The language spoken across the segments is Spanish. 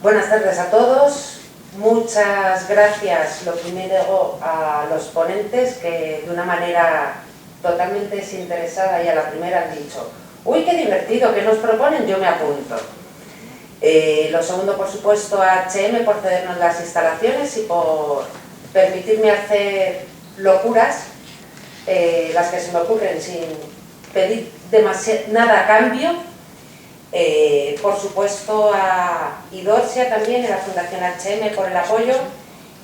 Buenas tardes a todos. Muchas gracias, lo primero, a los ponentes que de una manera totalmente desinteresada y a la primera han dicho: uy, qué divertido, ¿qué nos proponen? Yo me apunto. Lo segundo, por supuesto, a HM por cedernos las instalaciones y por permitirme hacer locuras, las que se me ocurren sin pedir nada a cambio. Por supuesto a Idorsia también, a la Fundación HM por el apoyo,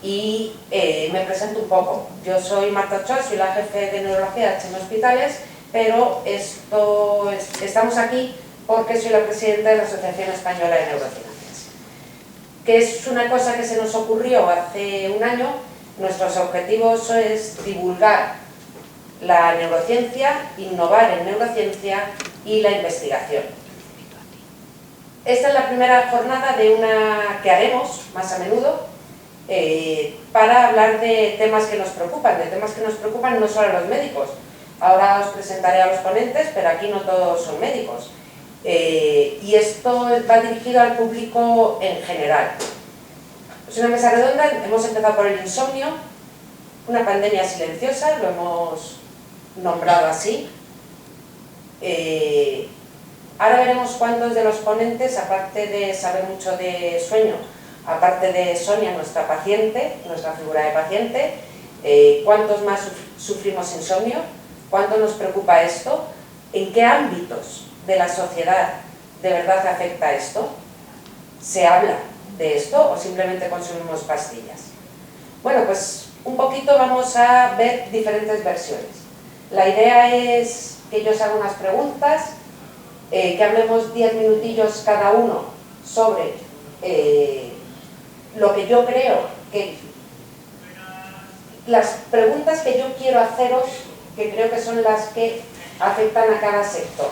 y me presento un poco. Yo soy Marta Ochoa, soy la jefe de neurología de HM Hospitales, pero estamos aquí porque soy la presidenta de la Asociación Española de Neurociencias, que es una cosa que se nos ocurrió hace un año. Nuestros objetivos es divulgar la neurociencia, innovar en neurociencia y la investigación. Esta es la primera jornada de una que haremos más a menudo para hablar de temas que nos preocupan no solo a los médicos. Ahora os presentaré a los ponentes, pero aquí no todos son médicos. Y esto va dirigido al público en general. Es una mesa redonda, hemos empezado por el insomnio, una pandemia silenciosa, lo hemos nombrado así. Ahora veremos cuántos de los ponentes, aparte de saber mucho de sueño, aparte de Sonia, nuestra paciente, nuestra figura de paciente, cuántos más sufrimos insomnio, cuánto nos preocupa esto, en qué ámbitos de la sociedad de verdad afecta esto, se habla de esto o simplemente consumimos pastillas. Bueno, pues un poquito vamos a ver diferentes versiones. La idea es que yo os haga unas preguntas, que hablemos 10 minutillos cada uno sobre lo que yo creo que... las preguntas que yo quiero haceros, que creo que son las que afectan a cada sector.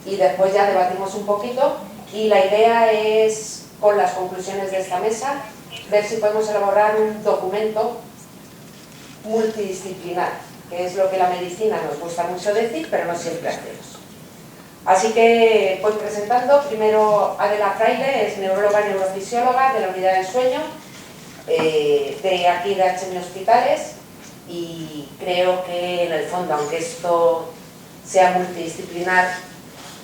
Y después ya debatimos un poquito y la idea es, con las conclusiones de esta mesa, ver si podemos elaborar un documento multidisciplinar, que es lo que la medicina nos gusta mucho decir, pero no siempre hacemos. Así que voy presentando. Primero Adela Fraile, es neuróloga y neurofisióloga de la unidad del sueño, de aquí de HM Hospitales, y creo que en el fondo, aunque esto sea multidisciplinar,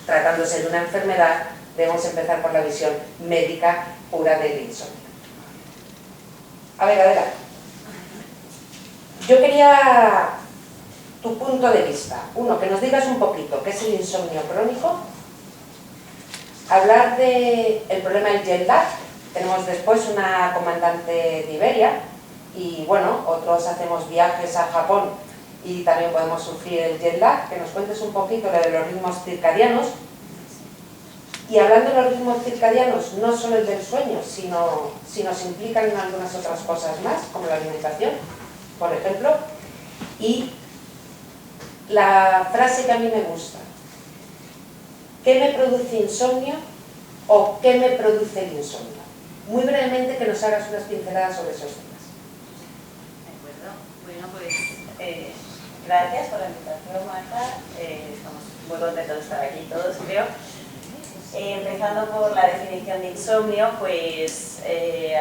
tratándose de una enfermedad, debemos empezar por la visión médica pura del insomnio. A ver, Adela, yo quería tu punto de vista. Uno, que nos digas un poquito qué es el insomnio crónico, hablar del problema del jet lag. Tenemos después una comandante de Iberia y bueno, otros hacemos viajes a Japón y también podemos sufrir el jet lag. Que nos cuentes un poquito lo de los ritmos circadianos. Y hablando de los ritmos circadianos, no solo el del sueño, sino si nos implican en algunas otras cosas más, como la alimentación, por ejemplo. Y la frase que a mí me gusta: ¿qué me produce insomnio o qué me produce el insomnio? Muy brevemente, que nos hagas unas pinceladas sobre esos temas. De acuerdo. Bueno, pues gracias por la invitación, Marta. Estamos muy contentos de estar aquí todos, creo. Empezando por la definición de insomnio, pues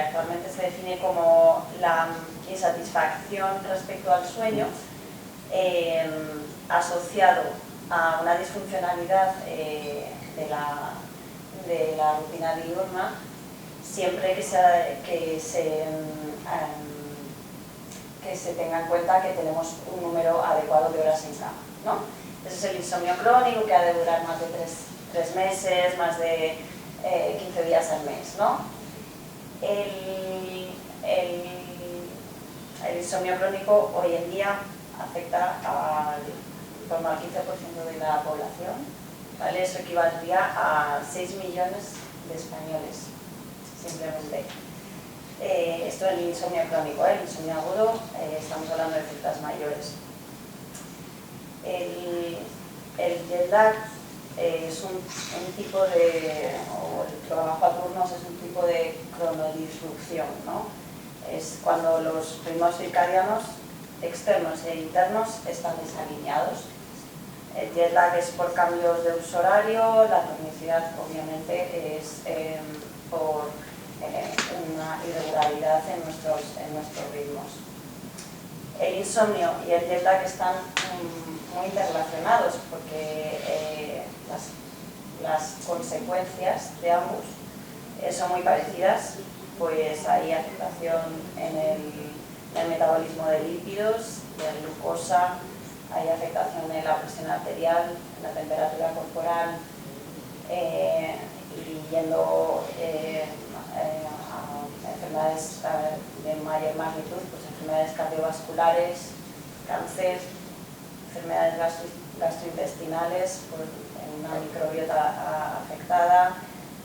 actualmente se define como la insatisfacción respecto al sueño, asociado a una disfuncionalidad de la rutina diurna, siempre que se tenga en cuenta que tenemos un número adecuado de horas en cama, ¿no? Ese es el insomnio crónico, que ha de durar más de 3 meses, más de 15 días al mes, ¿no? El insomnio crónico hoy en día afecta en torno al 15% de la población, ¿vale? Eso equivaldría a 6 millones de españoles, simplemente. Esto es el insomnio crónico, el insomnio agudo, estamos hablando de cifras mayores. El jet lag es un tipo de, o el trabajo a turnos es un tipo de cronodisrupción, ¿no? Es cuando los ritmos circadianos externos e internos están desalineados. El jet lag es por cambios de uso horario, la tonicidad obviamente es por insomnio y el jet lag están muy interrelacionados porque las consecuencias de ambos son muy parecidas. Pues hay afectación en el metabolismo de lípidos, de la glucosa, hay afectación en la presión arterial, en la temperatura corporal, y yendo a enfermedades de mayor magnitud, pues enfermedades cardiovasculares, cáncer, enfermedades gastrointestinales, en una microbiota afectada,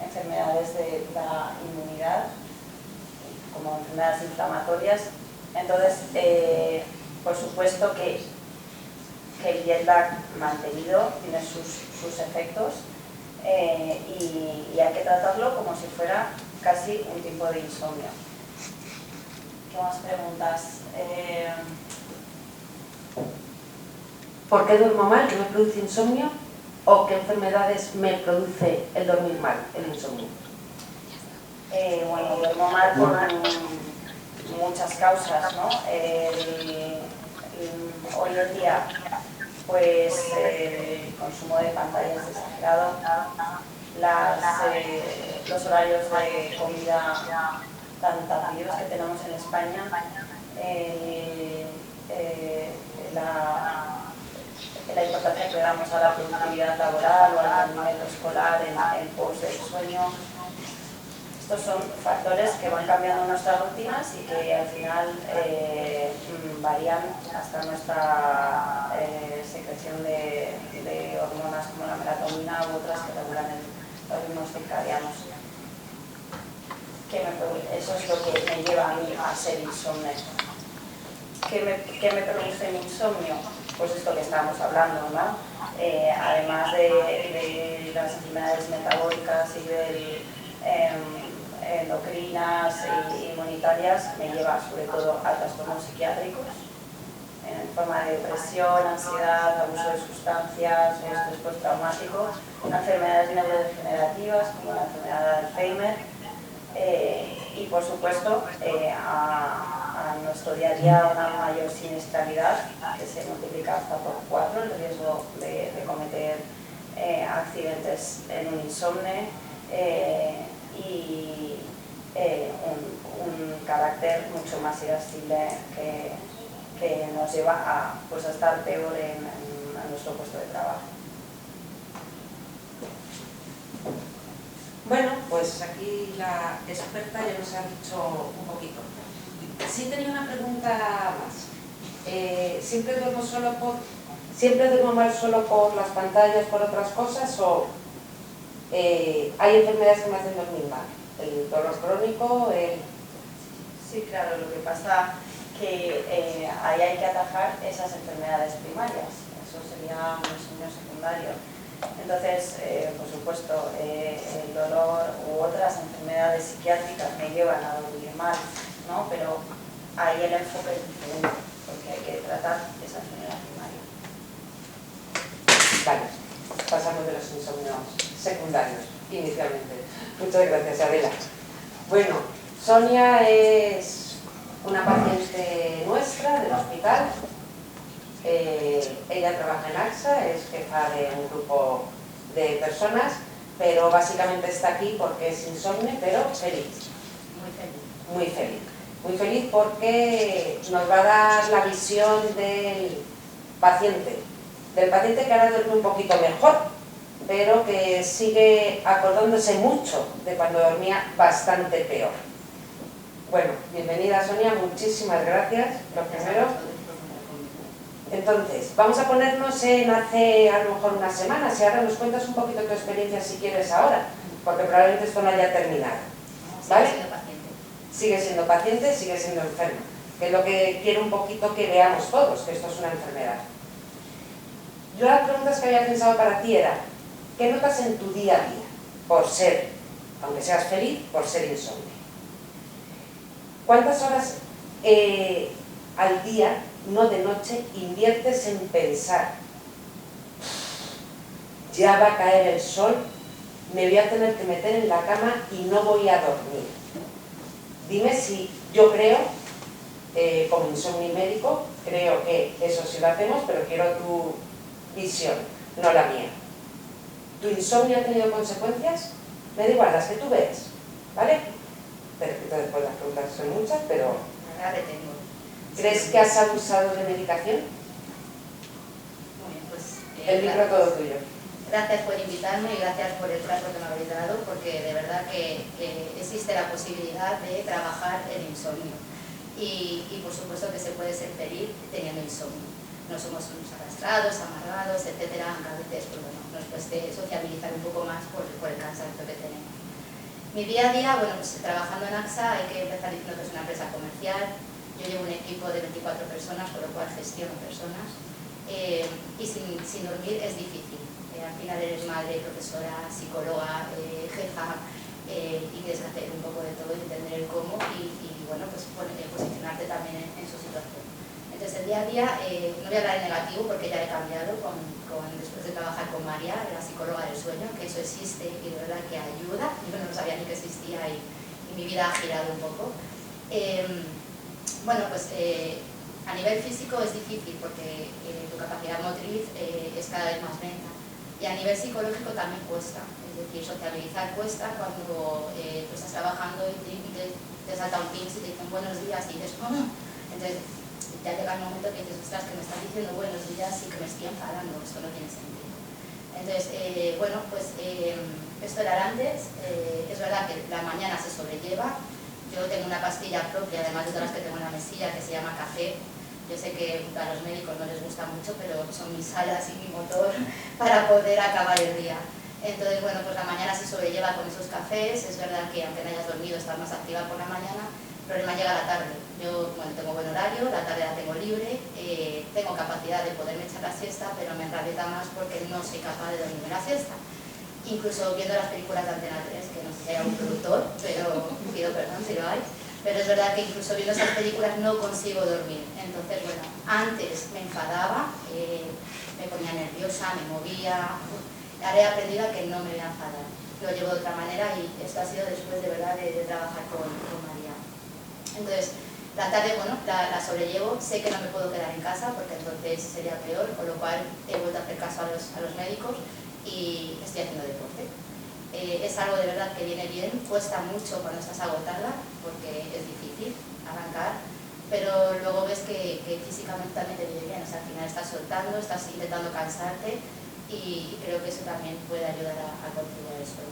enfermedades de la inmunidad, como enfermedades inflamatorias. Entonces, por supuesto que el jet lag mantenido tiene sus efectos, y hay que tratarlo como si fuera casi un tipo de insomnio. ¿Qué más preguntas? ¿Por qué duermo mal? ¿Qué me produce insomnio? ¿O qué enfermedades me produce el dormir mal, el insomnio? Bueno, duermo mal por muchas causas, ¿no? Hoy en día, pues el consumo de pantallas exagerado, los horarios de comida tan tardíos que tenemos en España, la importancia que damos a la productividad laboral o al rendimiento escolar en pos del sueño. Estos son factores que van cambiando nuestras rutinas y que al final varían hasta nuestra secreción de hormonas como la melatonina u otras que regulan los ritmos circadianos. Eso es lo que me lleva a mí a ser insomne. ¿Qué me produce mi insomnio? Pues esto que estábamos hablando, ¿no? Además de las enfermedades metabólicas y endocrinas y inmunitarias, me lleva sobre todo a trastornos psiquiátricos en forma de depresión, ansiedad, abuso de sustancias, estrés postraumático, enfermedades neurodegenerativas como la enfermedad de Alzheimer, y por supuesto a nuestro día a día una mayor siniestralidad que se multiplica hasta por 4 el riesgo de cometer accidentes en un insomne, y un carácter mucho más irascible que nos lleva a estar peor en nuestro puesto de trabajo. Bueno, pues aquí la experta ya nos ha dicho un poquito. Sí tenía una pregunta más. ¿Siempre duermo mal solo por las pantallas, por otras cosas, o hay enfermedades que me hacen dormir mal? ¿El dolor crónico? Sí, claro, lo que pasa que ahí hay que atajar esas enfermedades primarias. Eso sería un insomnio secundario. Entonces, por supuesto, el dolor u otras enfermedades psiquiátricas me llevan a dormir mal, ¿no? Pero ahí el enfoque es diferente, porque hay que tratar esa enfermedad primaria. Vale, pasamos de los insomnios secundarios, inicialmente. Muchas gracias, Adela. Bueno, Sonia es una paciente nuestra del hospital. Ella trabaja en AXA, es jefa de un grupo de personas, pero básicamente está aquí porque es insomne, pero feliz. Muy feliz. Muy feliz. Muy feliz porque nos va a dar la visión del paciente que ahora duerme un poquito mejor, pero que sigue acordándose mucho de cuando dormía bastante peor. Bueno, bienvenida Sonia, muchísimas gracias, lo primero. Entonces, vamos a ponernos en hace a lo mejor unas semanas y ahora nos cuentas un poquito tu experiencia si quieres ahora, porque probablemente esto no haya terminado. ¿Vale? Sigue siendo paciente, sigue siendo enferma, que es lo que quiero un poquito que veamos todos, que esto es una enfermedad. Yo las preguntas que había pensado para ti era, ¿qué notas en tu día a día por ser, aunque seas feliz, por ser insomne? ¿Cuántas horas al día, no de noche, inviertes en pensar, ya va a caer el sol, me voy a tener que meter en la cama y no voy a dormir? Dime si yo creo, como insomnio médico, creo que eso sí lo hacemos, pero quiero tu visión, no la mía. ¿Tu insomnio ha tenido consecuencias? Me da igual, las que tú ves, ¿vale? Te repito después, las preguntas son muchas, pero... Ahora retengo. ¿Crees que has abusado de medicación? Muy bien, pues... El micro todo tuyo. Gracias por invitarme y gracias por el trato que me habéis dado, porque de verdad que existe la posibilidad de trabajar el insomnio. Y por supuesto que se puede ser feliz teniendo insomnio. No somos unos arrastrados, amargados, etcétera, aunque a veces pues, bueno, nos cueste sociabilizar un poco más por el cansancio que tenemos. Mi día a día, bueno, pues trabajando en AXA hay que empezar diciendo que es una empresa comercial. Yo llevo un equipo de 24 personas, con lo cual gestiono personas. Y sin dormir es difícil. Al final eres madre, profesora, psicóloga, jefa, y tienes que hacer un poco de todo, entender el cómo y bueno, pues posicionarte también en su situación. Entonces el día a día, no voy a hablar en negativo porque ya he cambiado después de trabajar con María, la psicóloga del sueño, que eso existe y de verdad que ayuda. Yo no sabía ni que existía y mi vida ha girado un poco. Bueno, pues a nivel físico es difícil porque tu capacidad motriz es cada vez más lenta. Y a nivel psicológico también cuesta, es decir, sociabilizar cuesta cuando tú estás trabajando y te salta un Teams y te dicen buenos días y dices, entonces ya llega el momento que dices, ostras, que me están diciendo buenos días y que me estoy enfadando, esto no tiene sentido. Entonces, bueno, pues esto era antes, es verdad que la mañana se sobrelleva. Yo tengo una pastilla propia, además de todas las que tengo en la mesilla, que se llama café. Yo sé que a los médicos no les gusta mucho, pero son mis alas y mi motor para poder acabar el día. Entonces, bueno, pues la mañana se sobrelleva con esos cafés. Es verdad que aunque no hayas dormido, estás más activa por la mañana. El problema llega a la tarde. Yo, bueno, tengo buen horario, la tarde la tengo libre, tengo capacidad de poderme echar la siesta, pero me enrabieta más porque no soy capaz de dormirme la siesta. Incluso viendo las películas de Antena 3, que no sé si hay un productor, pero pido perdón si lo hay. Pero es verdad que incluso viendo esas películas no consigo dormir. Entonces, bueno, antes me enfadaba, me ponía nerviosa, me movía. Ahora he aprendido a que no me voy a enfadar. Lo llevo de otra manera y esto ha sido después de verdad de trabajar con María. Entonces, la tarde, bueno, la sobrellevo. Sé que no me puedo quedar en casa porque entonces sería peor, con lo cual he vuelto a hacer caso a los médicos y estoy haciendo deporte. Es algo de verdad que viene bien, cuesta mucho cuando estás agotada porque es difícil arrancar, pero luego ves que físicamente también te viene bien, o sea, al final estás soltando, estás intentando cansarte y creo que eso también puede ayudar a contribuir a eso.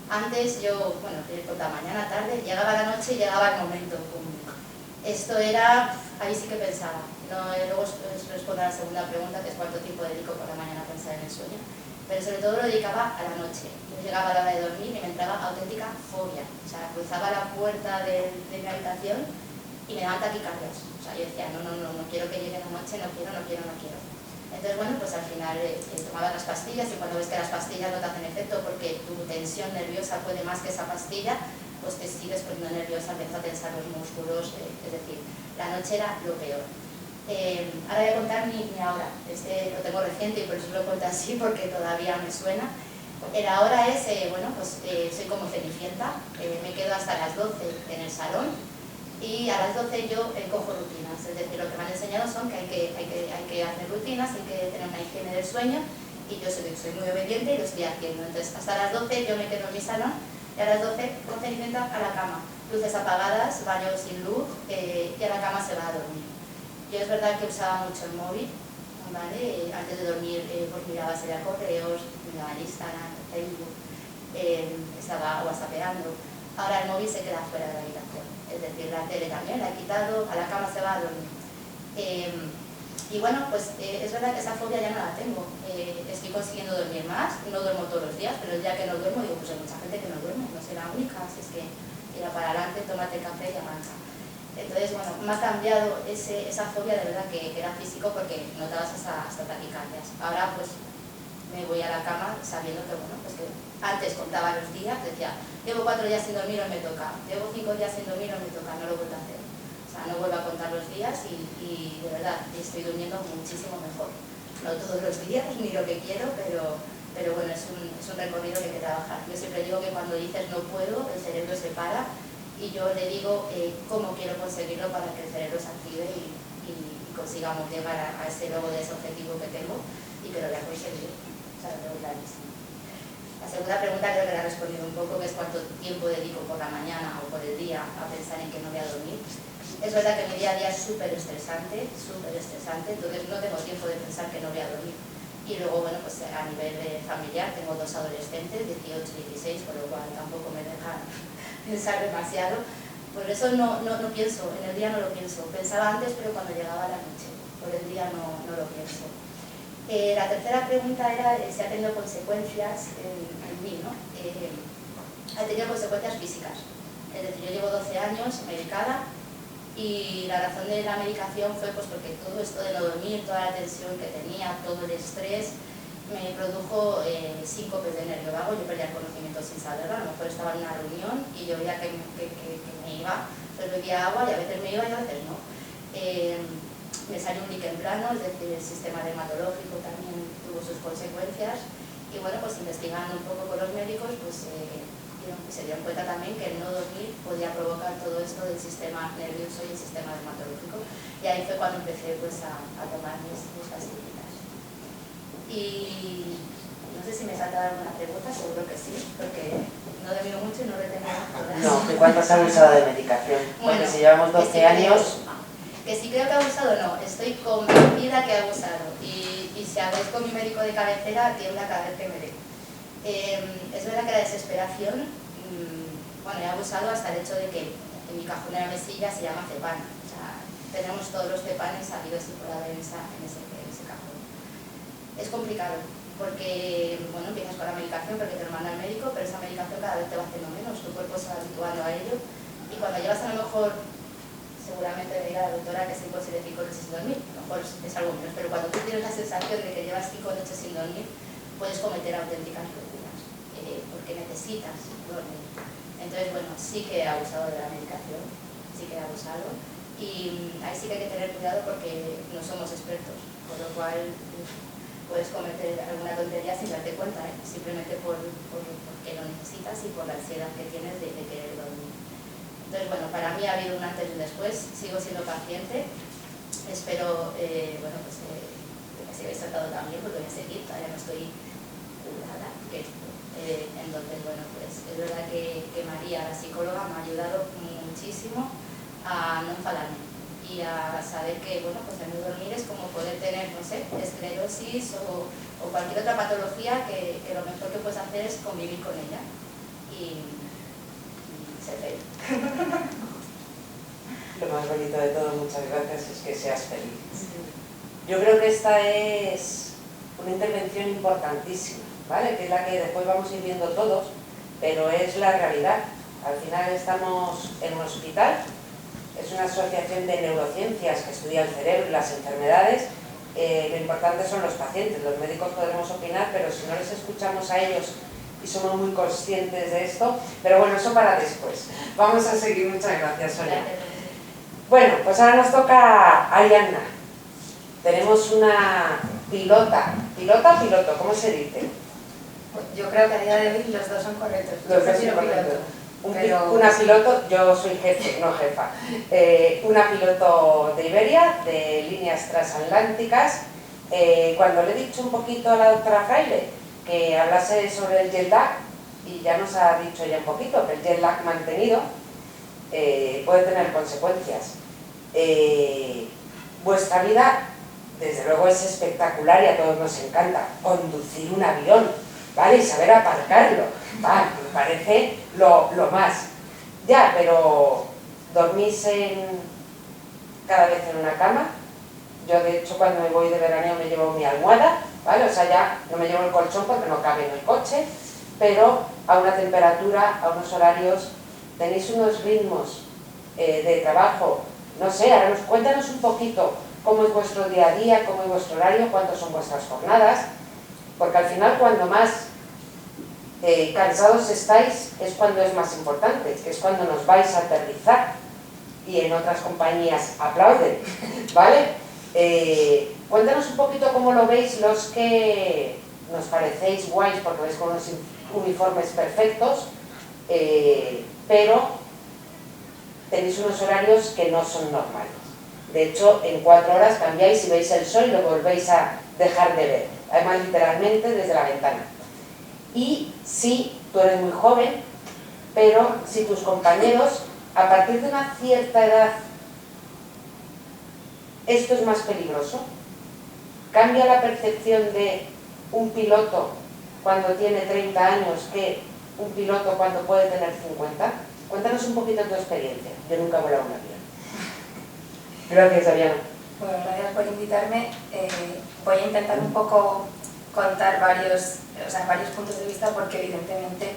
Antes yo, bueno, por la mañana, tarde, llegaba la noche y llegaba el momento. Esto era, ahí sí que pensaba, luego os respondo a la segunda pregunta, que es cuánto tiempo dedico por la mañana a pensar en el sueño. Pero sobre todo lo dedicaba a la noche. Yo llegaba a la hora de dormir y me entraba auténtica fobia. O sea, cruzaba la puerta de mi habitación y me daban taquicardias. O sea, yo decía, no quiero que llegue la noche, no quiero. Entonces, bueno, pues al final tomaba las pastillas y cuando ves que las pastillas no te hacen efecto porque tu tensión nerviosa puede más que esa pastilla, pues te sigues poniendo nerviosa, empiezas a tensar los músculos, es decir, la noche era lo peor. Ahora voy a contar mi ahora. Lo tengo reciente y por eso lo cuento así porque todavía me suena. El ahora es, bueno, pues soy como Cenicienta, me quedo hasta las 12 en el salón y a las 12 yo cojo rutinas. Es decir, lo que me han enseñado son que hay que hacer rutinas, hay que tener una higiene del sueño y yo soy muy obediente y lo estoy haciendo. Entonces, hasta las 12 yo me quedo en mi salón y a las 12 con Cenicienta a la cama. Luces apagadas, baño sin luz y a la cama se va a dormir. Yo es verdad que usaba mucho el móvil, ¿vale? Antes de dormir pues miraba serie de correos, miraba Instagram, Facebook, estaba whatsappeando. Ahora el móvil se queda fuera de la habitación, es decir, la tele también la he quitado, a la cama se va a dormir. Y bueno, pues es verdad que esa fobia ya no la tengo. Estoy consiguiendo dormir más, no duermo todos los días, pero el día que no duermo digo, pues hay mucha gente que no duerme, no soy la única, así es que tira para adelante, tómate café y arranca. Entonces, bueno, me ha cambiado esa fobia de verdad que era físico porque notabas hasta taquicardias. Ahora pues me voy a la cama sabiendo que, bueno, pues que antes contaba los días, decía, llevo 4 días sin dormir o me toca, llevo 5 días sin dormir o me toca, no lo vuelvo a hacer. O sea, no vuelvo a contar los días y de verdad estoy durmiendo muchísimo mejor. No todos los días, ni lo que quiero, pero bueno, es un recorrido que hay que trabajar. Yo siempre digo que cuando dices no puedo, el cerebro se para y yo le digo cómo quiero conseguirlo para que el cerebro se active y consigamos llegar a ese logro, de ese objetivo que tengo, y que lo voy a conseguir. O sea, lo tengo clarísimo. La segunda pregunta creo que la he respondido un poco, que es cuánto tiempo dedico por la mañana o por el día a pensar en que no voy a dormir. Es verdad que mi día a día es súper estresante, entonces no tengo tiempo de pensar que no voy a dormir. Y luego, bueno, pues a nivel familiar tengo 2 adolescentes, 18 y 16, por lo cual tampoco me dejan pensar demasiado. Por eso no pienso, en el día no lo pienso. Pensaba antes, pero cuando llegaba la noche, por el día no lo pienso. La tercera pregunta era si ha tenido consecuencias en mí, ¿no? Ha tenido consecuencias físicas. Es decir, yo llevo 12 años medicada, y la razón de la medicación fue pues porque todo esto de no dormir, toda la tensión que tenía, todo el estrés, me produjo síncopes de nervio vago. Yo perdía el conocimiento sin saberlo. A lo mejor estaba en una reunión y yo veía que me iba, pues bebía agua y a veces me iba y a veces no. Me salió un líquen plano, es decir, el sistema dermatológico también tuvo sus consecuencias, y bueno, pues investigando un poco con los médicos, pues se dieron cuenta también que el no dormir podía provocar todo esto del sistema nervioso y el sistema dermatológico, y ahí fue cuando empecé pues a tomar mis pastillitas. Y no sé si me salta alguna pregunta, seguro que sí, porque no he bebido mucho y no retengo todas. No, que cuánto has abusado de medicación, porque Bueno, si llevamos 12 años... Que si creo que he abusado, no, estoy convencida que he abusado, y si habláis con mi médico de cabecera, tiembla cada vez que me ve. Es verdad que la desesperación, bueno, he abusado hasta el hecho de que en mi cajón de la mesilla se llama Cepan. O sea, tenemos todos los Cepanes sabidos y por haber en ese cajón. Es complicado, porque, bueno, empiezas con la medicación porque te lo manda el médico, pero esa medicación cada vez te va haciendo menos, tu cuerpo se va habituando a ello, y cuando llevas a lo mejor, seguramente me diga la doctora que es imposible 5 noches sin dormir, a lo mejor es algo menos, pero cuando tú tienes la sensación de que llevas 5 noches sin dormir, puedes cometer auténticas locuras, porque necesitas dormir. Entonces, bueno, sí que he abusado de la medicación, sí que he abusado, y ahí sí que hay que tener cuidado porque no somos expertos, por lo cual puedes cometer alguna tontería sin darte cuenta, simplemente porque lo necesitas y por la ansiedad que tienes de querer dormir. Entonces, bueno, para mí ha habido un antes y un después, sigo siendo paciente, espero, bueno, pues que me sigáis tratando también, porque voy a seguir, todavía no estoy curada, entonces, bueno, pues es verdad que María, la psicóloga, me ha ayudado muchísimo a no enfadarme y a saber que, bueno, pues el no dormir es como poder tener, no sé, esclerosis o cualquier otra patología que lo mejor que puedes hacer es convivir con ella y ser feliz. Lo más bonito de todo, muchas gracias, es que seas feliz. Yo creo que esta es una intervención importantísima, ¿vale? Que es la que después vamos a ir viendo todos, pero es la realidad. Al final estamos en un hospital, es una asociación de neurociencias que estudia el cerebro y las enfermedades. Lo importante son los pacientes, los médicos podremos opinar, pero si no les escuchamos a ellos y somos muy conscientes de esto, pero bueno, eso para después. Vamos a seguir, muchas gracias, Sonia. Bueno, pues ahora nos toca Ariadna. Tenemos una piloto, ¿cómo se dice? Yo creo que a día de hoy los dos son correctos. Los dos son correctos. Una piloto, yo soy jefe, no jefa, una piloto de Iberia, de líneas transatlánticas. Cuando le he dicho un poquito a la doctora Fraile que hablase sobre el jet lag, y ya nos ha dicho ella un poquito que el jet lag mantenido puede tener consecuencias. Vuestra vida, desde luego, es espectacular y a todos nos encanta conducir un avión, ¿vale? Y saber aparcarlo, ¿vale? Me parece lo más. Ya, pero dormís cada vez en una cama. Yo, de hecho, cuando me voy de veraneo me llevo mi almohada, ¿vale? O sea, ya no me llevo el colchón porque no cabe en el coche, pero a una temperatura, a unos horarios, tenéis unos ritmos de trabajo, no sé, ahora cuéntanos un poquito cómo es vuestro día a día, cómo es vuestro horario, cuántas son vuestras jornadas, porque al final cuando más cansados estáis es cuando es más importante, que es cuando nos vais a aterrizar y en otras compañías aplauden, ¿vale? Cuéntanos un poquito cómo lo veis los que nos parecéis guays porque veis con unos uniformes perfectos, pero tenéis unos horarios que no son normales, De hecho, en 4 horas cambiáis y veis el sol y lo volvéis a dejar de ver, además literalmente desde la ventana. Y sí, tú eres muy joven, pero si tus compañeros, a partir de una cierta edad, esto es más peligroso, cambia la percepción de un piloto cuando tiene 30 años que un piloto cuando puede tener 50. Cuéntanos un poquito tu experiencia. Yo nunca he volado un avión. Gracias, Ariana. Bueno, gracias por invitarme. Voy a intentar un poco contar varios puntos de vista porque evidentemente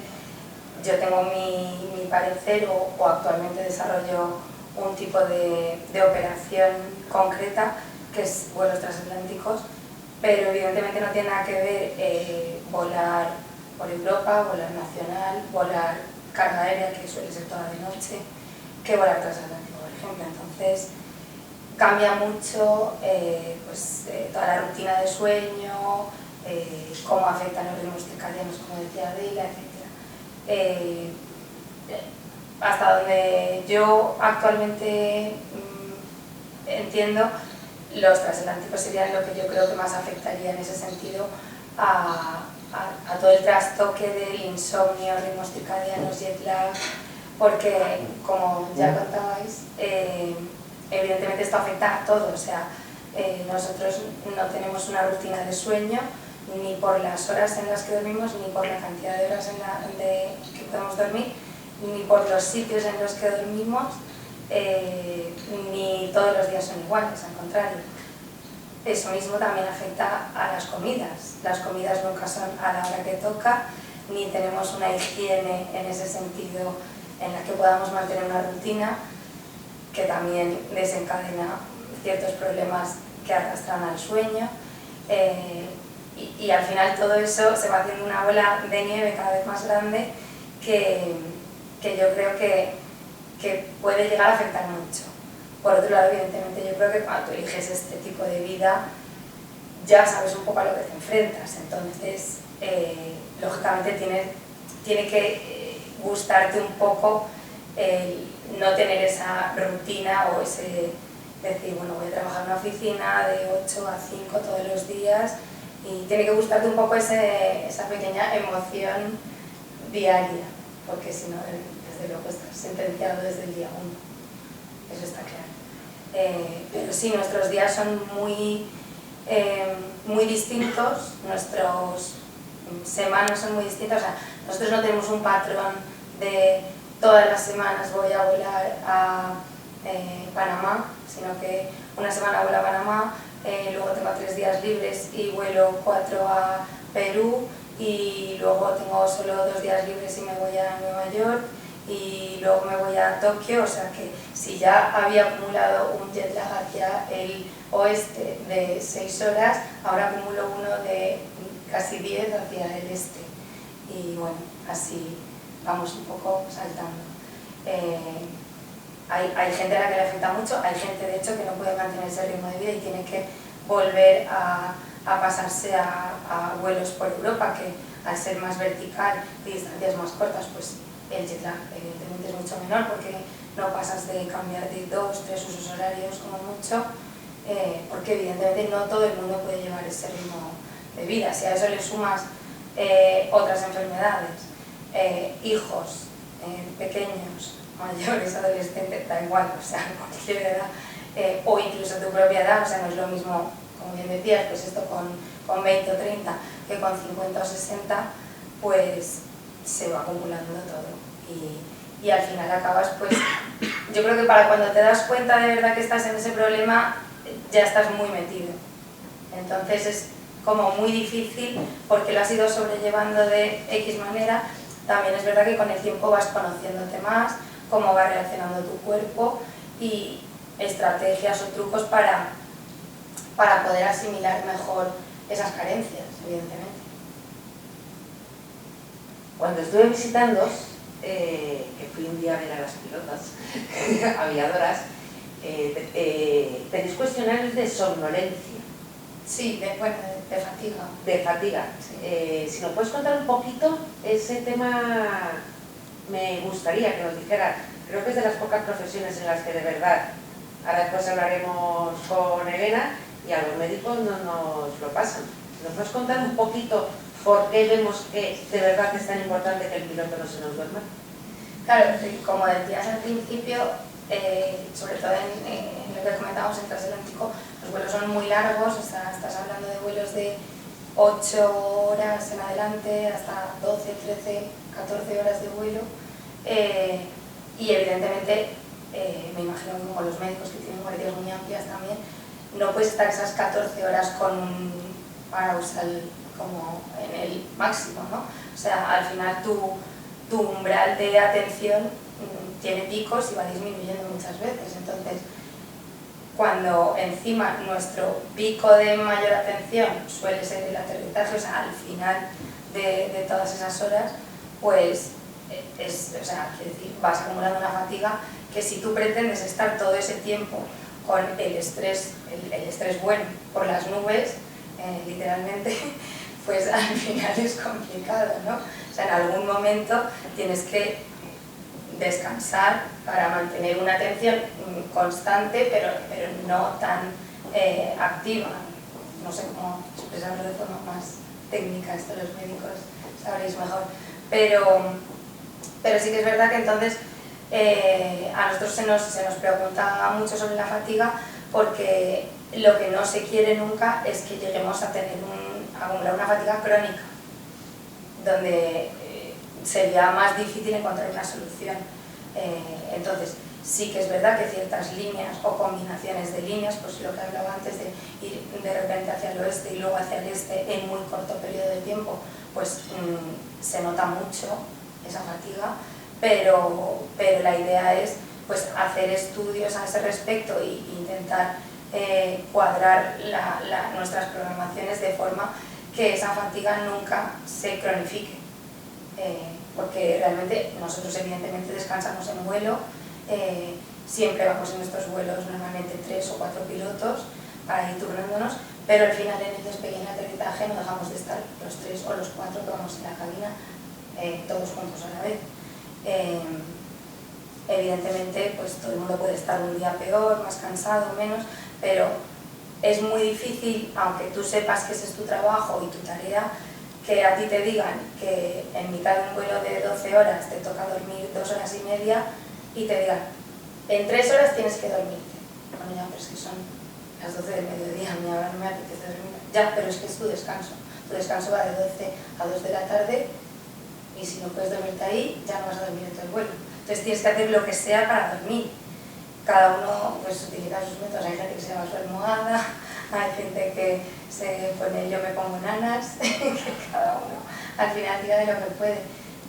yo tengo mi parecer o actualmente desarrollo un tipo de operación concreta que es vuelos transatlánticos, pero evidentemente no tiene nada que ver volar por Europa, volar nacional, volar carga aérea, que suele ser toda de noche, que volar transatlántico, por ejemplo. Entonces cambia mucho toda la rutina de sueño, cómo afectan los ritmos circadianos, como decía Adela, etc. Hasta donde yo actualmente entiendo, los transatlánticos serían lo que yo creo que más afectaría en ese sentido a todo el trastoque del insomnio, ritmos circadianos, jet lag, porque como ya contabais, evidentemente esto afecta a todo, o sea, nosotros no tenemos una rutina de sueño ni por las horas en las que dormimos, ni por la cantidad de horas que podemos dormir, ni por los sitios en los que dormimos, ni todos los días son iguales, al contrario. Eso mismo también afecta a las comidas nunca son a la hora que toca, ni tenemos una higiene en ese sentido en la que podamos mantener una rutina, que también desencadena ciertos problemas que arrastran al sueño, y al final todo eso se va haciendo una bola de nieve cada vez más grande que yo creo que puede llegar a afectar mucho. Por otro lado, evidentemente, yo creo que cuando tú eliges este tipo de vida ya sabes un poco a lo que te enfrentas, entonces lógicamente tiene que gustarte un poco no tener esa rutina o ese decir, bueno, voy a trabajar en una oficina de 8 a 5 todos los días, y tiene que gustarte un poco esa pequeña emoción diaria, porque si no, desde luego estás sentenciado desde el día 1, eso está claro. Pero sí, nuestros días son muy distintos, nuestras semanas son muy distintas, o sea, nosotros no tenemos un patrón de todas las semanas voy a volar a Panamá, sino que una semana vuelo a Panamá, luego tengo 3 días libres y vuelo 4 a Perú, y luego tengo solo 2 días libres y me voy a Nueva York, y luego me voy a Tokio, o sea que si ya había acumulado un jet lag hacia el oeste de 6 horas, ahora acumulo uno de casi 10 hacia el este, y bueno, así vamos un poco saltando. Hay gente a la que le afecta mucho, hay gente de hecho que no puede mantener ese ritmo de vida y tiene que volver a pasarse a vuelos por Europa, que al ser más vertical y distancias más cortas, pues el jet lag evidentemente es mucho menor, porque no pasas de cambiar de 2, 3 usos horarios como mucho, porque evidentemente no todo el mundo puede llevar ese ritmo de vida. Si a eso le sumas otras enfermedades, hijos pequeños, mayores, adolescentes, da igual, o sea, cualquier edad, o incluso tu propia edad, o sea, no es lo mismo, como bien decías, pues esto con 20 o 30 que con 50 o 60, pues se va acumulando todo, y al final acabas, pues, yo creo que para cuando te das cuenta de verdad que estás en ese problema, ya estás muy metido, entonces es como muy difícil porque lo has ido sobrellevando de X manera. También es verdad que con el tiempo vas conociéndote más, cómo va reaccionando tu cuerpo, y estrategias o trucos para poder asimilar mejor esas carencias, evidentemente. Cuando estuve visitándoos, que fui un día a ver a las pilotas aviadoras, tenéis cuestionarios de somnolencia. Sí, de fatiga. De fatiga. Sí. Si nos puedes contar un poquito, ese tema me gustaría que nos dijeras. Creo que es de las pocas profesiones en las que de verdad Ahora después hablaremos con Elena y a los médicos no nos lo pasan. ¿Nos puedes contar un poquito por qué vemos que de verdad es tan importante que el piloto no se nos duerma? Claro, como decías al principio, sobre todo en lo que comentábamos en transatlántico, los vuelos son muy largos, o sea, estás hablando de vuelos de 8 horas en adelante hasta 12, 13, 14 horas de vuelo, y evidentemente me imagino que como los médicos que tienen guardias muy amplias también, no puedes estar esas 14 horas con un parausal como en el máximo, ¿no? O sea, al final tu umbral de atención tiene picos y va disminuyendo muchas veces. Entonces, cuando encima nuestro pico de mayor atención suele ser el aterrizaje, o sea, al final de todas esas horas, pues o sea, quiero decir, vas acumulando una fatiga que si tú pretendes estar todo ese tiempo con el estrés bueno por las nubes, literalmente, pues al final es complicado, ¿no? O sea, en algún momento tienes que descansar para mantener una atención constante, pero no tan activa. No sé cómo expresarlo de forma más técnica, esto los médicos sabréis mejor. Pero sí que es verdad que entonces a nosotros se nos pregunta mucho sobre la fatiga, porque lo que no se quiere nunca es que lleguemos a tener acumular una fatiga crónica, donde sería más difícil encontrar una solución. Entonces, sí que es verdad que ciertas líneas o combinaciones de líneas, pues lo que hablaba antes de ir de repente hacia el oeste y luego hacia el este en muy corto periodo de tiempo, pues se nota mucho esa fatiga, pero la idea es pues hacer estudios a ese respecto e intentar cuadrar nuestras programaciones de forma que esa fatiga nunca se cronifique, porque realmente nosotros evidentemente descansamos en vuelo, siempre vamos en nuestros vuelos normalmente 3 o 4 pilotos para ir turnándonos, pero al final en el despegue y en el aterrizaje no dejamos de estar los 3 o los 4 que vamos en la cabina todos juntos a la vez. Evidentemente pues todo el mundo puede estar un día peor, más cansado, menos, pero es muy difícil, aunque tú sepas que ese es tu trabajo y tu tarea, que a ti te digan que en mitad de un vuelo de 12 horas te toca dormir 2 horas y media y te digan en 3 horas tienes que dormirte. Bueno, ya, pero es que son las 12 del mediodía, ahora no me apetece dormir. Ya, pero es que es tu descanso. Tu descanso va de 12 a 2 de la tarde y si no puedes dormirte ahí, ya no vas a dormir en todo el vuelo. Entonces tienes que hacer lo que sea para dormir. Cada uno pues utiliza sus métodos, hay gente que se llama su almohada, hay gente que se pone yo me pongo nanas, que cada uno al final tira de lo que puede,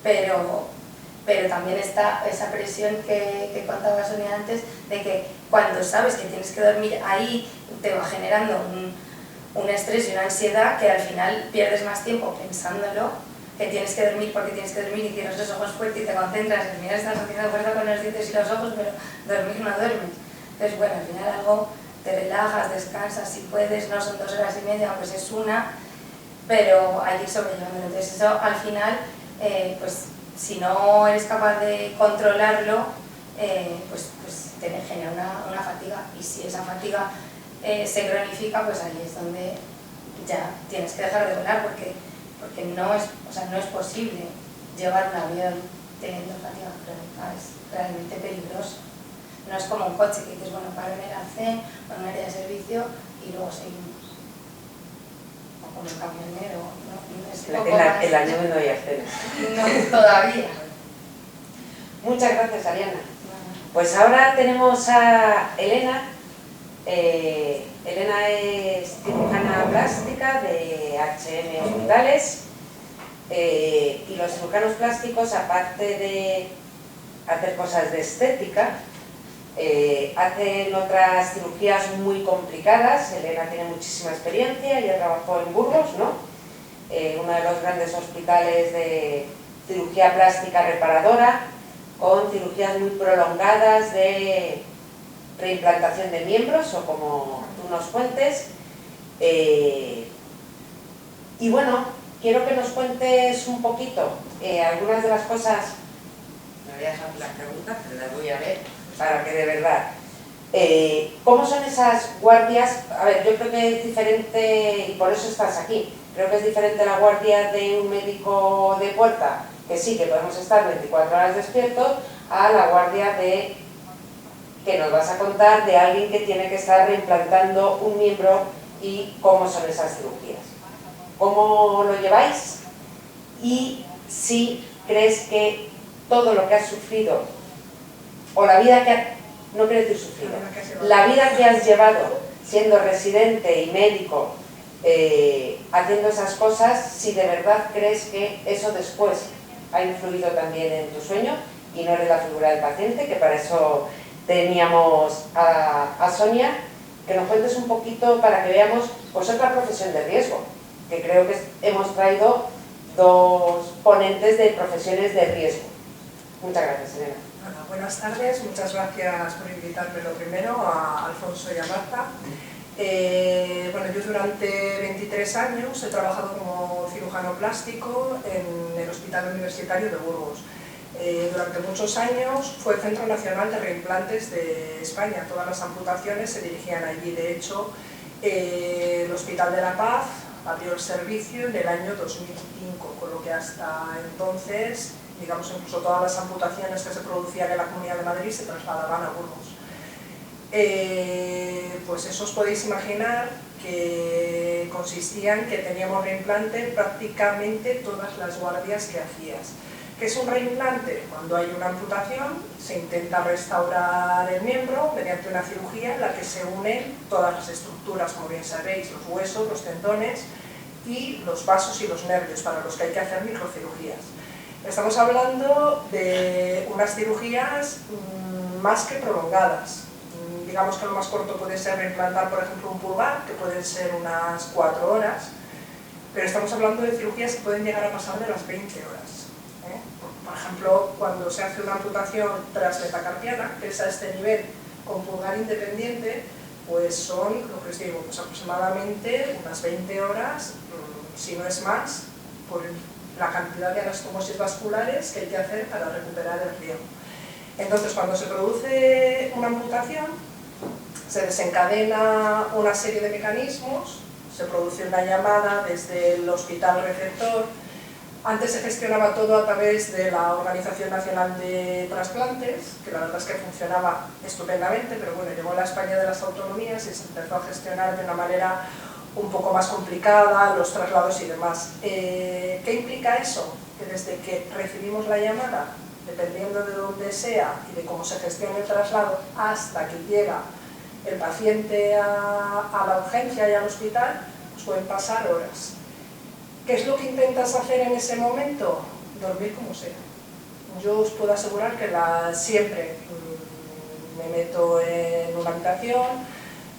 pero también está esa presión que contaba Sonia antes, de que cuando sabes que tienes que dormir ahí te va generando un estrés y una ansiedad que al final pierdes más tiempo pensándolo, que tienes que dormir porque tienes que dormir y tienes los ojos fuertes y te concentras, al final estás haciendo fuerza con los dientes y los ojos, pero dormir no duermes. Entonces, bueno, al final algo te relajas, descansas si puedes, no son 2 horas y media, pues es una, pero hay que ir sobrellevándolo. Entonces eso al final, pues si no eres capaz de controlarlo, pues te genera una fatiga, y si esa fatiga se cronifica, pues ahí es donde ya tienes que dejar de volar, porque no es posible llevar un avión teniendo fatiga crónica, es realmente peligroso. No es como un coche que dices, bueno, paro en el arcén o en un área de servicio y luego seguimos. O como el camionero, ¿no? Es poco más. En la nieve no hay arcenes. No, todavía. Muchas gracias, Ariana. Pues ahora tenemos a Elena. Elena es cirujana plástica de H&M Hospitales, y los cirujanos plásticos, aparte de hacer cosas de estética, hacen otras cirugías muy complicadas. Elena tiene muchísima experiencia, ella trabajó en Burgos, ¿no? Uno de los grandes hospitales de cirugía plástica reparadora, con cirugías muy prolongadas de reimplantación de miembros, o como tú nos cuentes. Y bueno, quiero que nos cuentes un poquito algunas de las cosas. Me voy a dejar las preguntas, pero las voy a ver para que de verdad ¿Cómo son esas guardias? A ver, yo creo que es diferente, y por eso estás aquí, creo que es diferente la guardia de un médico de puerta, que sí, que podemos estar 24 horas despiertos, a la guardia de, que nos vas a contar, de alguien que tiene que estar reimplantando un miembro y cómo son esas cirugías. ¿Cómo lo lleváis? Y si crees que todo lo que has sufrido, o la vida que no quiero decir sufrido, la vida que has llevado siendo residente y médico, haciendo esas cosas, si de verdad crees que eso después ha influido también en tu sueño y no eres la figura del paciente, que para eso teníamos a Sonia, que nos cuentes un poquito para que veamos pues otra profesión de riesgo, que creo que hemos traído dos ponentes de profesiones de riesgo. Muchas gracias, Elena. Hola, buenas tardes, muchas gracias por invitarme lo primero, a Alfonso y a Marta. Bueno, yo durante 23 años he trabajado como cirujano plástico en el Hospital Universitario de Burgos. Durante muchos años fue el Centro Nacional de Reimplantes de España, todas las amputaciones se dirigían allí. De hecho, el Hospital de la Paz abrió el servicio en el año 2005, con lo que hasta entonces, digamos, incluso todas las amputaciones que se producían en la Comunidad de Madrid se trasladaban a Burgos. Pues eso os podéis imaginar que consistía en que teníamos reimplante prácticamente todas las guardias que hacías. ¿Qué es un reimplante? Cuando hay una amputación se intenta restaurar el miembro mediante una cirugía en la que se unen todas las estructuras, como bien sabéis, los huesos, los tendones y los vasos y los nervios, para los que hay que hacer microcirugías. Estamos hablando de unas cirugías más que prolongadas. Digamos que lo más corto puede ser reimplantar, por ejemplo, un pulgar, que pueden ser unas 4 horas, pero estamos hablando de cirugías que pueden llegar a pasar de las 20 horas. Por ejemplo, cuando se hace una amputación transmetacarpiana, que es a este nivel con pulgar independiente, pues son, lo que os digo, pues aproximadamente unas 20 horas, si no es más, por la cantidad de anastomosis vasculares que hay que hacer para recuperar el riego. Entonces, cuando se produce una amputación, se desencadena una serie de mecanismos, se produce una llamada desde el hospital receptor. Antes se gestionaba todo a través de la Organización Nacional de Trasplantes, que la verdad es que funcionaba estupendamente, pero bueno, llegó la España de las autonomías y se empezó a gestionar de una manera un poco más complicada, los traslados y demás. ¿Qué implica eso? Que desde que recibimos la llamada, dependiendo de dónde sea y de cómo se gestione el traslado, hasta que llega el paciente a la urgencia y al hospital, pues pueden pasar horas. ¿Qué es lo que intentas hacer en ese momento? Dormir como sea. Yo os puedo asegurar que siempre me meto en una habitación,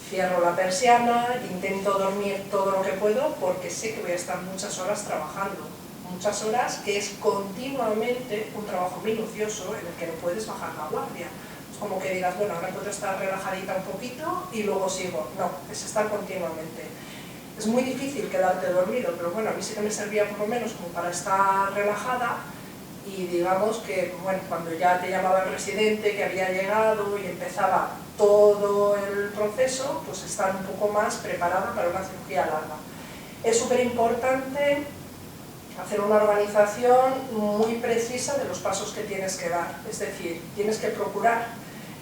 cierro la persiana, intento dormir todo lo que puedo porque sé que voy a estar muchas horas trabajando. Muchas horas que es continuamente un trabajo minucioso en el que no puedes bajar la guardia. Es como que digas, bueno, ahora puedo estar relajadita un poquito y luego sigo. No, es estar continuamente. Es muy difícil quedarte dormido, pero bueno, a mí sí que me servía por lo menos como para estar relajada y digamos que, bueno, cuando ya te llamaba el residente que había llegado y empezaba todo el proceso, pues estar un poco más preparada para una cirugía larga. Es súper importante hacer una organización muy precisa de los pasos que tienes que dar, es decir, tienes que procurar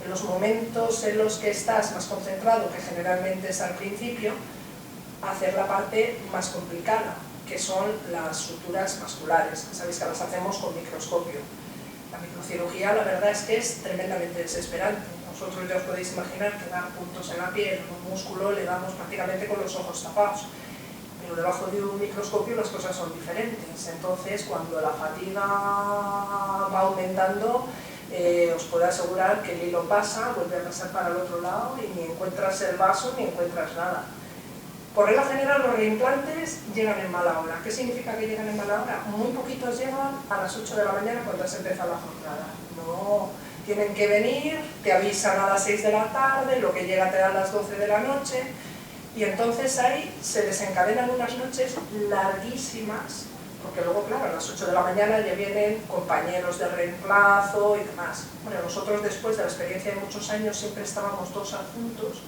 en los momentos en los que estás más concentrado, que generalmente es al principio, hacer la parte más complicada, que son las suturas vasculares. Sabéis que las hacemos con microscopio. La microcirugía, la verdad es que es tremendamente desesperante. Vosotros ya os podéis imaginar que dar puntos en la piel, un músculo, le damos prácticamente con los ojos tapados. Pero debajo de un microscopio las cosas son diferentes. Entonces, cuando la fatiga va aumentando, os puedo asegurar que el hilo pasa, vuelve a pasar para el otro lado y ni encuentras el vaso ni encuentras nada. Por regla general, los reimplantes llegan en mala hora. ¿Qué significa que llegan en mala hora? Muy poquitos llegan a las 8 de la mañana cuando se empieza la jornada. No, tienen que venir, te avisan a las 6 de la tarde, lo que llega te da a las 12 de la noche, y entonces ahí se desencadenan unas noches larguísimas, porque luego, claro, a las 8 de la mañana ya vienen compañeros de reemplazo y demás. Bueno, nosotros después de la experiencia de muchos años siempre estábamos 2 adjuntos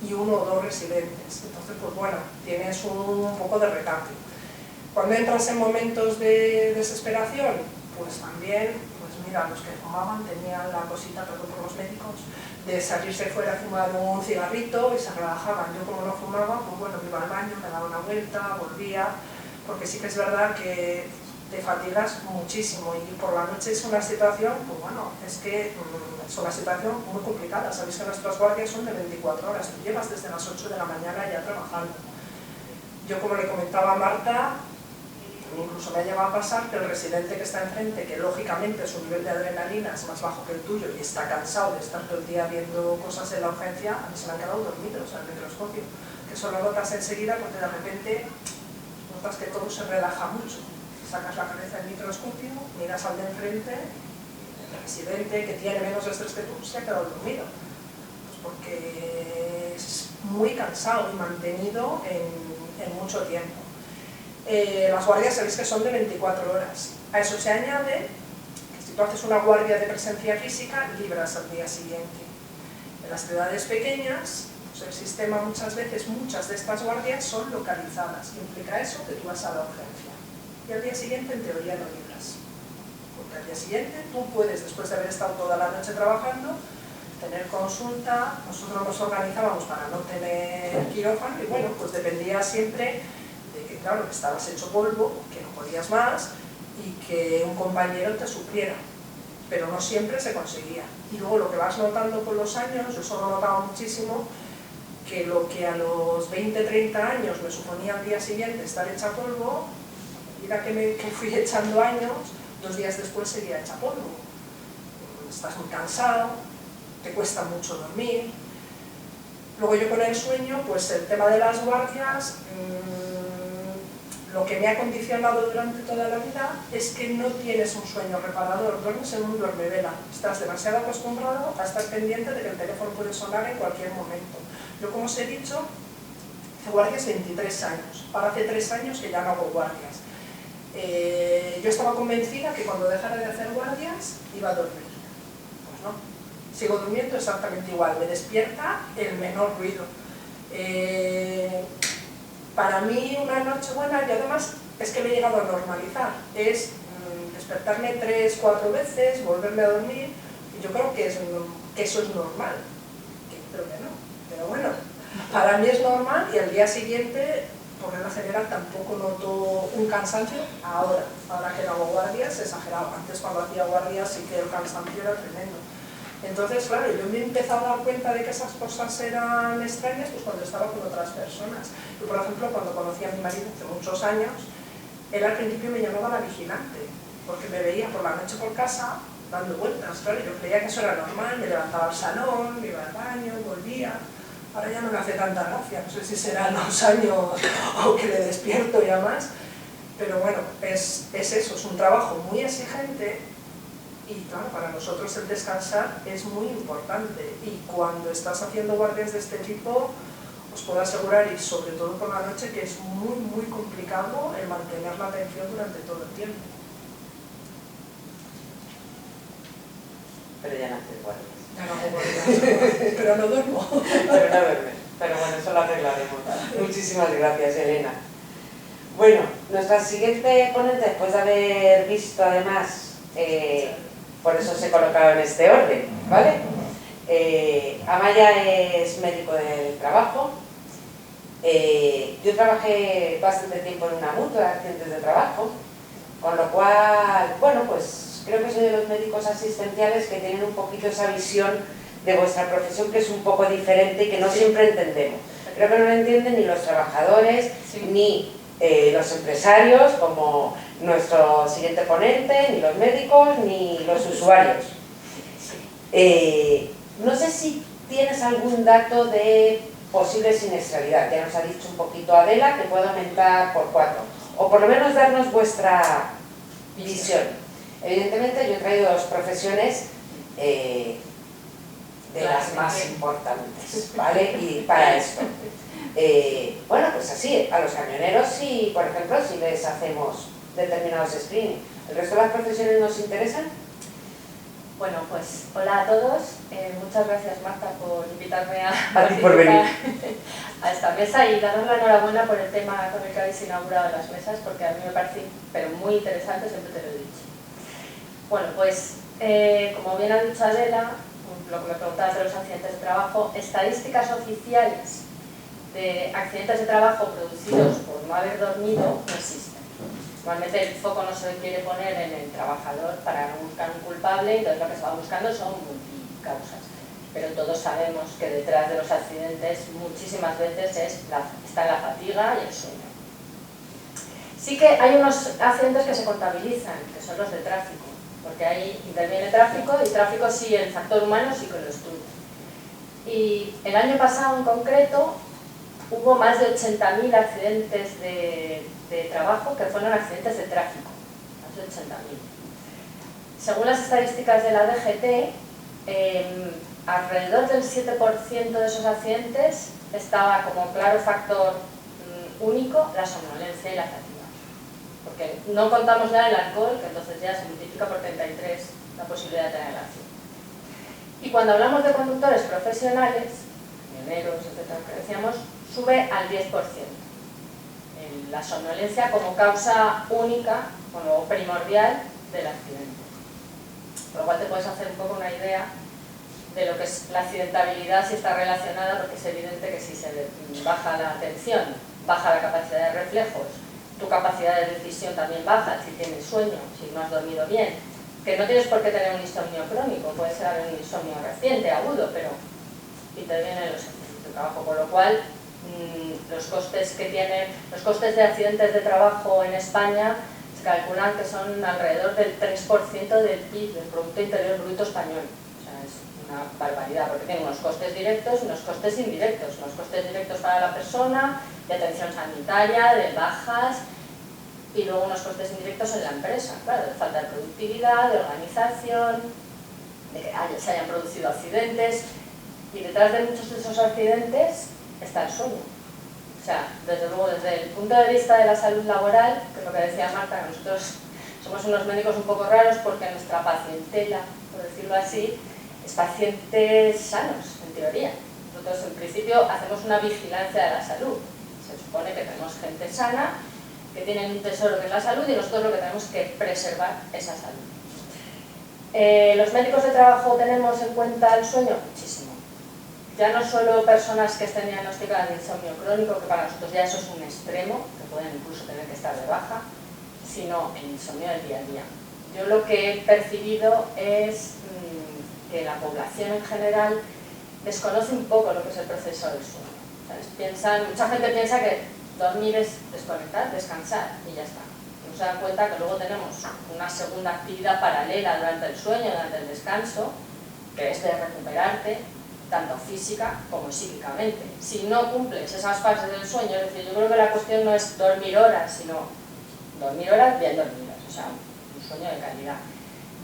y 1 o 2 residentes, entonces pues bueno, tienes un poco de recambio. Cuando entras en momentos de desesperación, pues también, pues mira, los que fumaban tenían la cosita, perdón por los médicos, de salirse fuera a fumar un cigarrito y se relajaban. Yo como no fumaba, pues bueno, me iba al baño, me daba una vuelta, volvía, porque sí que es verdad que te fatigas muchísimo y por la noche es una situación, pues bueno, es que es una situación muy complicada. Sabéis que nuestras guardias son de 24 horas, tú llevas desde las 8 de la mañana ya trabajando. Yo, como le comentaba a Marta, incluso me ha llevado a pasar que el residente que está enfrente, que lógicamente su nivel de adrenalina es más bajo que el tuyo y está cansado de estar todo el día viendo cosas en la urgencia, a mí se me han quedado dormidos al microscopio, que eso lo notas enseguida porque de repente notas que todo se relaja mucho. Sacas la cabeza del microscopio, miras al de enfrente, el residente que tiene menos estrés que tú se ha quedado dormido, pues porque es muy cansado y mantenido en mucho tiempo. Las guardias sabéis que son de 24 horas. A eso se añade que si tú haces una guardia de presencia física, libras al día siguiente. En las ciudades pequeñas, pues el sistema muchas veces, muchas de estas guardias son localizadas. Implica eso que tú vas a la urgencia. Y al día siguiente, en teoría, no libras. Porque al día siguiente tú puedes, después de haber estado toda la noche trabajando, tener consulta. Nosotros nos organizábamos para no tener quirófano y bueno, pues dependía siempre de que, claro, que estabas hecho polvo, que no podías más y que un compañero te supliera, pero no siempre se conseguía. Y luego lo que vas notando con los años, yo solo notaba muchísimo que lo que a los 20-30 años me suponía al día siguiente estar hecha polvo, mira que fui echando años, 2 días después seguía hecha polvo. Estás muy cansado, te cuesta mucho dormir. Luego yo con el sueño, pues el tema de las guardias, lo que me ha condicionado durante toda la vida es que no tienes un sueño reparador, duermes en un duermevela, estás demasiado acostumbrado a estar pendiente de que el teléfono puede sonar en cualquier momento. Yo, como os he dicho, hice guardias 23 años, ahora hace 3 años que ya no hago guardias. Yo estaba convencida que cuando dejara de hacer guardias iba a dormir, pues no, sigo durmiendo exactamente igual, me despierta el menor ruido. Para mí una noche buena, y además es que me he llegado a normalizar, es despertarme 3-4 veces, volverme a dormir, y yo creo que eso es normal, que creo que no, pero bueno, para mí es normal y al día siguiente, por regla general, tampoco noto un cansancio, ahora que no hago guardias, exagerado, antes cuando hacía guardias sí que el cansancio era tremendo. Entonces, claro, yo me he empezado a dar cuenta de que esas cosas eran extrañas pues cuando estaba con otras personas. Yo, por ejemplo, cuando conocí a mi marido hace muchos años, él al principio me llamaba la vigilante, porque me veía por la noche por casa dando vueltas, claro, yo creía que eso era normal, me levantaba al salón, me iba al baño, volvía. Ahora ya no me hace tanta gracia, no sé si serán los años o que le despierto ya más, pero bueno, es eso, es un trabajo muy exigente. Y claro, para nosotros el descansar es muy importante y cuando estás haciendo guardias de este tipo os puedo asegurar, y sobre todo por la noche, que es muy muy complicado el mantener la atención durante todo el tiempo. Pero ya no haces guardias. Ya no hago guardias, pero no duermo. Pero no duermes. Pero bueno, eso lo arreglaremos. Muchísimas gracias, Elena. Bueno, nuestra siguiente ponente, después de haber visto además, por eso se colocaba en este orden, ¿vale? Amaya es médico del trabajo. Yo trabajé bastante tiempo en una mutua de accidentes de trabajo, con lo cual, bueno, pues creo que soy de los médicos asistenciales que tienen un poquito esa visión de vuestra profesión, que es un poco diferente y que no siempre entendemos. Creo que no lo entienden ni los trabajadores, ni los empresarios, como nuestro siguiente ponente, ni los médicos, ni los usuarios. No sé si tienes algún dato de posible siniestralidad. Ya nos ha dicho un poquito Adela que puede aumentar por 4, o por lo menos darnos vuestra visión. Evidentemente yo he traído 2 profesiones de las más importantes, ¿vale? Y para esto, bueno, pues así, a los camioneros, si por ejemplo, si les hacemos determinados screening. ¿El resto de las profesiones nos interesan? Bueno, pues hola a todos. Muchas gracias, Marta, por invitarme a ti por venir a esta mesa y daros la enhorabuena por el tema con el que habéis inaugurado las mesas, porque a mí me parece pero muy interesante, siempre te lo he dicho. Bueno, pues como bien ha dicho Adela, lo que me preguntabas de los accidentes de trabajo, estadísticas oficiales de accidentes de trabajo producidos por no haber dormido no existen. Normalmente el foco no se quiere poner en el trabajador para no buscar un culpable, entonces lo que se va buscando son multicausas. Pero todos sabemos que detrás de los accidentes muchísimas veces está la fatiga y el sueño. Sí que hay unos accidentes que se contabilizan, que son los de tráfico, porque ahí interviene tráfico y tráfico sí, el factor humano sí que lo estudia. Y el año pasado en concreto hubo más de 80.000 accidentes de trabajo que fueron accidentes de tráfico, más de 80.000. Según las estadísticas de la DGT, alrededor del 7% de esos accidentes estaba como claro factor único la somnolencia y la fatiga. Porque no contamos ya el alcohol, que entonces ya se multiplica por 33 la posibilidad de tener el accidente. Y cuando hablamos de conductores profesionales, pioneros, etcétera, que decíamos, sube al 10%. La somnolencia como causa única, como primordial del accidente. Por lo cual te puedes hacer un poco una idea de lo que es la accidentabilidad, si está relacionada, porque es evidente que si se baja la atención, baja la capacidad de reflejos, tu capacidad de decisión también baja si tienes sueño, si no has dormido bien, que no tienes por qué tener un insomnio crónico, puede ser un insomnio reciente, agudo, pero intervienen los accidentes de trabajo, con lo cual los costes de accidentes de trabajo en España se calculan que son alrededor del 3% del PIB, del Producto Interior Bruto español. O sea, es una barbaridad, porque tiene unos costes directos y unos costes indirectos. Unos costes directos para la persona, de atención sanitaria, de bajas, y luego unos costes indirectos en la empresa, claro, de falta de productividad, de organización, de que se hayan producido accidentes, y detrás de muchos de esos accidentes está el sueño. O sea, desde luego, desde el punto de vista de la salud laboral, que es lo que decía Marta, que nosotros somos unos médicos un poco raros porque nuestra pacientela, por decirlo así, es pacientes sanos, en teoría. Nosotros, en principio, hacemos una vigilancia de la salud. Se supone que tenemos gente sana, que tienen un tesoro que es la salud, y nosotros lo que tenemos que preservar esa salud. ¿Los médicos de trabajo tenemos en cuenta el sueño? Muchísimo. Ya no solo personas que estén diagnosticadas de insomnio crónico, que para nosotros ya eso es un extremo, que pueden incluso tener que estar de baja, sino el insomnio del día a día. Yo lo que he percibido es que la población en general desconoce un poco lo que es el proceso del sueño. Mucha gente piensa que dormir es desconectar, descansar y ya está. No se dan cuenta que luego tenemos una segunda actividad paralela durante el sueño, durante el descanso, que es de recuperarte, tanto física como psíquicamente. Si no cumples esas fases del sueño, es decir, yo creo que la cuestión no es dormir horas, sino dormir horas bien dormidas, o sea, un sueño de calidad.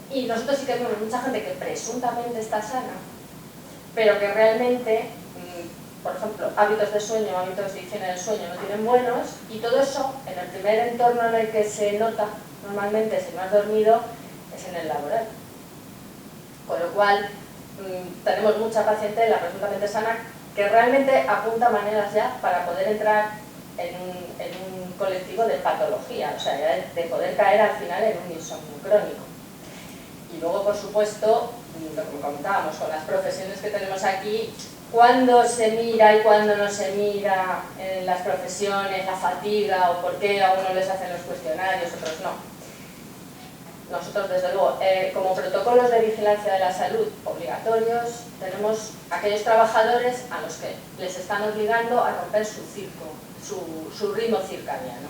Y nosotros sí que vemos mucha gente que presuntamente está sana, pero que realmente, por ejemplo, hábitos de sueño, hábitos de higiene del sueño no tienen buenos, y todo eso, en el primer entorno en el que se nota normalmente si no has dormido, es en el laboral. Con lo cual, tenemos mucha paciente, la presuntamente sana, que realmente apunta maneras ya para poder entrar en un colectivo de patología, o sea, de poder caer al final en un insomnio crónico. Y luego, por supuesto, lo que comentábamos con las profesiones que tenemos aquí, cuándo se mira y cuándo no se mira en las profesiones, la fatiga, o por qué a unos les hacen los cuestionarios, otros no. Nosotros, desde luego, como protocolos de vigilancia de la salud obligatorios, tenemos aquellos trabajadores a los que les están obligando a romper su ritmo circadiano.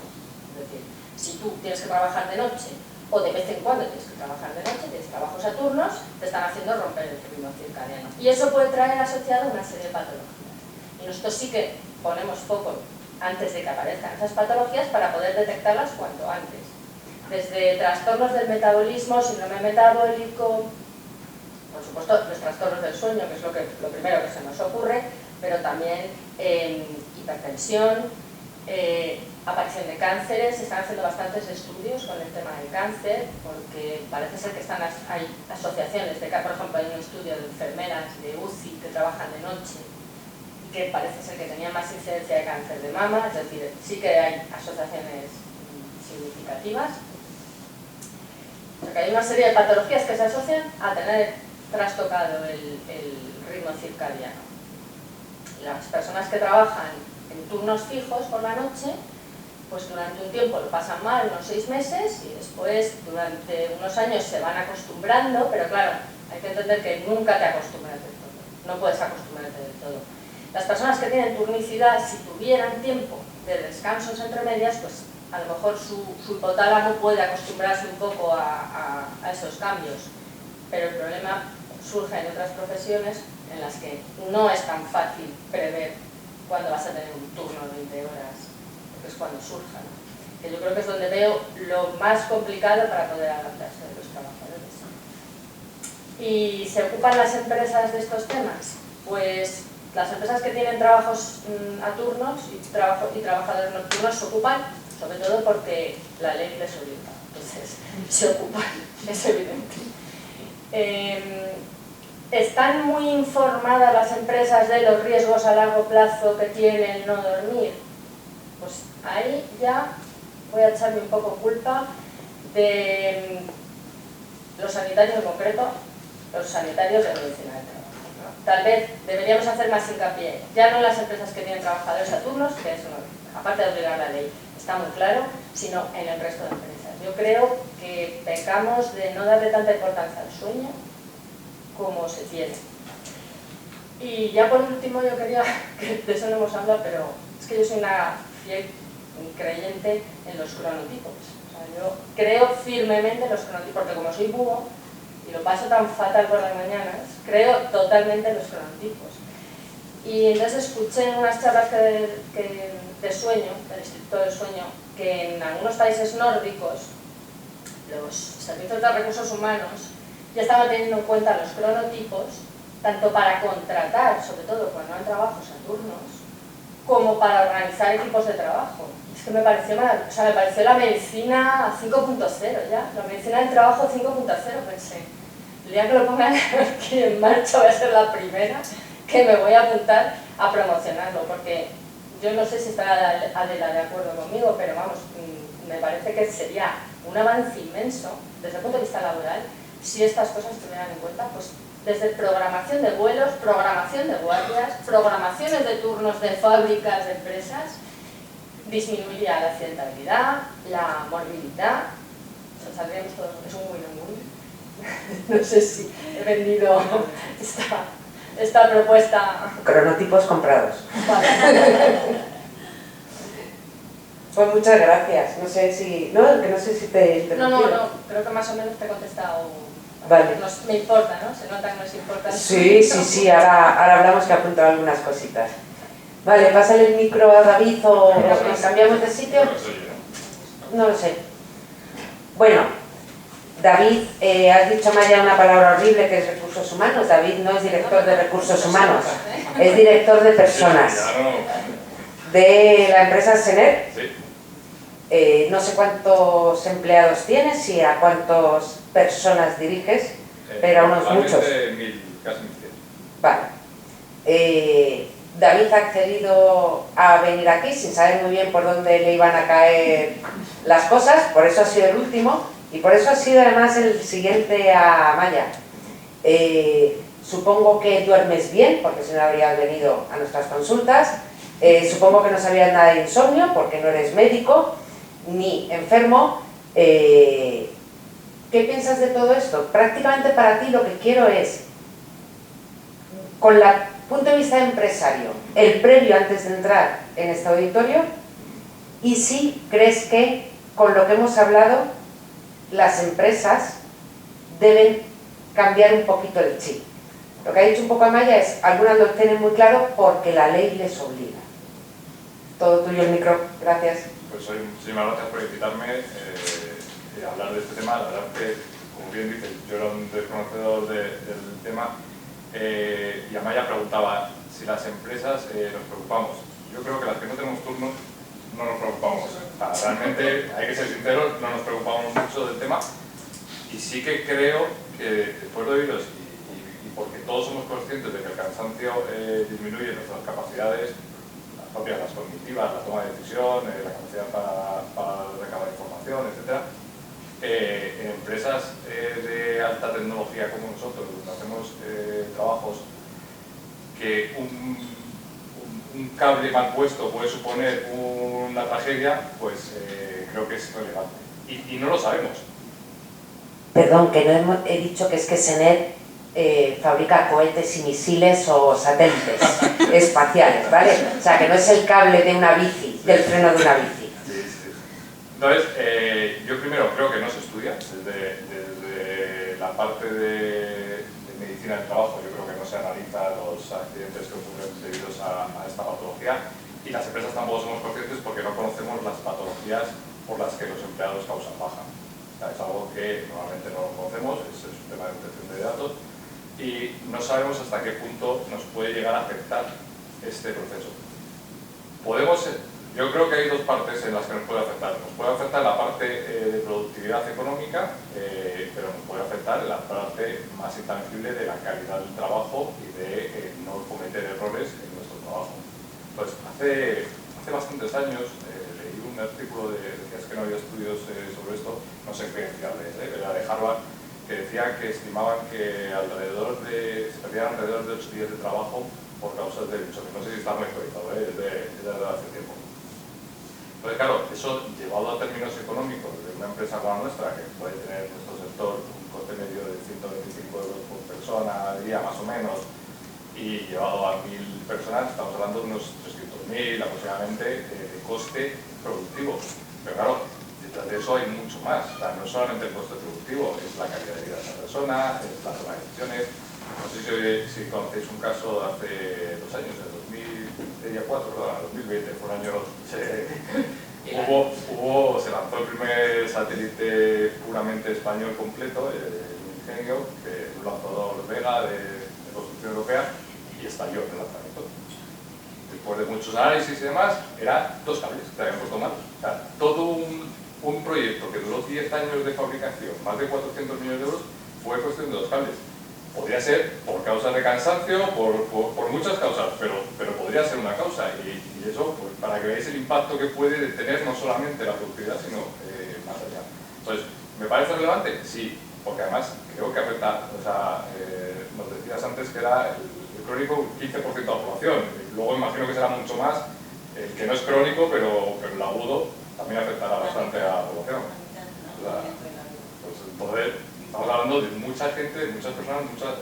Es decir, si tú tienes que trabajar de noche, o de vez en cuando tienes que trabajar de noche, tienes trabajos a turnos, te están haciendo romper el ritmo circadiano. Y eso puede traer asociado una serie de patologías. Y nosotros sí que ponemos foco antes de que aparezcan esas patologías para poder detectarlas cuanto antes. Desde trastornos del metabolismo, síndrome metabólico, por supuesto los trastornos del sueño, que es lo primero que se nos ocurre, pero también hipertensión, aparición de cánceres, se están haciendo bastantes estudios con el tema del cáncer, porque parece ser que hay asociaciones, por ejemplo hay un estudio de enfermeras de UCI que trabajan de noche, que parece ser que tenían más incidencia de cáncer de mama, es decir, sí que hay asociaciones significativas. O sea, que hay una serie de patologías que se asocian a tener trastocado el ritmo circadiano. Las personas que trabajan en turnos fijos por la noche, pues durante un tiempo lo pasan mal, unos 6 meses, y después durante unos años se van acostumbrando, pero claro, hay que entender que nunca te acostumbras del todo, no puedes acostumbrarte del todo. Las personas que tienen turnicidad, si tuvieran tiempo de descansos entre medias, pues a lo mejor su hipotálamo puede acostumbrarse un poco a esos cambios, pero el problema surge en otras profesiones en las que no es tan fácil prever cuándo vas a tener un turno de 20 horas, porque es cuando surja, ¿no? Que yo creo que es donde veo lo más complicado para poder adaptarse de los trabajadores. ¿Y se ocupan las empresas de estos temas? Pues las empresas que tienen trabajos a turnos y trabajadores nocturnos se ocupan, sobre todo porque la ley les obliga, entonces se ocupan, es evidente. ¿Están muy informadas las empresas de los riesgos a largo plazo que tiene el no dormir? Pues ahí ya voy a echarme un poco culpa de los sanitarios en concreto, los sanitarios de medicina del trabajo, ¿no? Tal vez deberíamos hacer más hincapié, ya no en las empresas que tienen trabajadores a turnos, que eso no, aparte de obligar la ley, está muy claro, sino en el resto de empresas. Yo creo que pecamos de no darle tanta importancia al sueño como se tiene. Y ya por último yo quería, que de eso no hemos hablado, pero es que yo soy una fiel creyente en los cronotipos. O sea, yo creo firmemente en los cronotipos, porque como soy búho y lo paso tan fatal por las mañanas, creo totalmente en los cronotipos. Y entonces escuché en unas charlas de sueño, del Instituto del Sueño, que en algunos países nórdicos los servicios de recursos humanos ya estaban teniendo en cuenta los cronotipos, tanto para contratar, sobre todo cuando hay trabajos a turnos, como para organizar equipos de trabajo. Es que me pareció la medicina 5.0 ya, la medicina del trabajo 5.0, pensé. El día que lo pongan aquí en marcha voy a ser la primera que me voy a apuntar a promocionarlo, porque yo no sé si estará Adela de acuerdo conmigo, pero vamos, me parece que sería un avance inmenso desde el punto de vista laboral si estas cosas estuvieran en cuenta, pues desde programación de vuelos, programación de guardias, programaciones de turnos de fábricas, de empresas, disminuiría la accidentabilidad, la morbilidad, o sea, saldríamos todos, es un win-win. No sé si he vendido esta propuesta. Cronotipos comprados. Vale. Pues muchas gracias. No sé si... No, que no sé si te... No, creo que más o menos te he contestado. Vale. Me importa, ¿no? Se nota que nos importa. Sí, ahora hablamos, que he apuntado algunas cositas. Vale, pásale el micro a David o nos cambiamos de sitio. No lo sé. Bueno, David, has dicho, Maya, una palabra horrible que es recursos humanos. David no es director de recursos humanos, es director de personas. De la empresa Sener. No sé cuántos empleados tienes y a cuántas personas diriges, pero a unos muchos. Casi 1.000. Vale. David ha accedido a venir aquí sin saber muy bien por dónde le iban a caer las cosas, por eso ha sido el último y por eso ha sido además el siguiente a Maya. Supongo que duermes bien, porque si no habrías venido a nuestras consultas. Supongo que no sabías nada de insomnio, porque no eres médico ni enfermo. ¿Qué piensas de todo esto? Prácticamente para ti lo que quiero es, con el punto de vista empresario, el previo antes de entrar en este auditorio, y si crees que con lo que hemos hablado las empresas deben cambiar un poquito el chip. Lo que ha dicho un poco Amaya es, algunas lo tienen muy claro porque la ley les obliga. Todo tuyo el micro, gracias. Pues muchísimas gracias por invitarme a hablar de este tema. La verdad es que, como bien dices, yo era un desconocedor del tema y Amaya preguntaba si las empresas nos preocupamos. Yo creo que las que no tenemos turnos no nos preocupamos. O sea, realmente, hay que ser sinceros, no nos preocupamos mucho del tema. Y sí que creo que después de oíros, y porque todos somos conscientes de que el cansancio disminuye nuestras capacidades, las propias, las cognitivas, la toma de decisión, la capacidad para recabar información, etc. En empresas de alta tecnología como nosotros, donde hacemos trabajos que un cable mal puesto puede suponer una tragedia, pues creo que es relevante. Y no lo sabemos. Perdón, que no he dicho que es que Senet fabrica cohetes y misiles o satélites espaciales, ¿vale? O sea, que no es el cable de una bici, del freno de una bici. Sí, sí. Entonces, yo primero creo que no se estudia desde la parte de medicina del trabajo. Yo creo que no se analiza los accidentes que ocurren debidos a esta patología, y las empresas tampoco somos conscientes porque no conocemos las patologías por las que los empleados causan baja. Es algo que normalmente no conocemos, es un tema de protección de datos, y no sabemos hasta qué punto nos puede llegar a afectar este proceso. Yo creo que hay dos partes en las que nos puede afectar. Nos puede afectar la parte de productividad económica, pero nos puede afectar la parte más intangible de la calidad del trabajo y de no cometer errores en nuestro trabajo. Pues hace bastantes años leí un artículo decías que no había estudios sobre esto, no sé qué fiable, era de Harvard, que decía que estimaban que se perdían alrededor de 8 días de trabajo por causas del insomnio. No sé si está muy actualizado, es de hace tiempo. Entonces, claro, eso llevado a términos económicos de una empresa como la nuestra, que puede tener en nuestro sector un coste medio de 125 euros por persona al día, más o menos, y llevado a 1000 personas, estamos hablando de unos 300.000 aproximadamente de coste productivo. Pero claro, detrás de eso hay mucho más. O sea, no es solamente el coste productivo, es la calidad de vida de esa persona, es la toma de decisiones. No sé si conocéis un caso de hace 2 años, en 2020, fue un año... se lanzó el primer satélite puramente español completo, el Ingenio, que es un lanzador Vega de construcción europea, y estalló en el lanzamiento. Después de muchos análisis y demás, eran 2 cables que habían puesto mal. O sea, todo un proyecto que duró 10 años de fabricación, más de 400 millones de euros, fue cuestión de 2 cables. Podría ser por causas de cansancio, por muchas causas, pero podría ser una causa, y eso, pues, para que veáis el impacto que puede tener no solamente la productividad, sino más allá. Entonces, ¿me parece relevante? Sí, porque además creo que afecta, o sea, nos decías antes que era el crónico 15% de la población, luego imagino que será mucho más el que no es crónico, pero el agudo también afectará bastante a la población. O sea, pues el poder... Estamos hablando de mucha gente, de muchas personas, muchos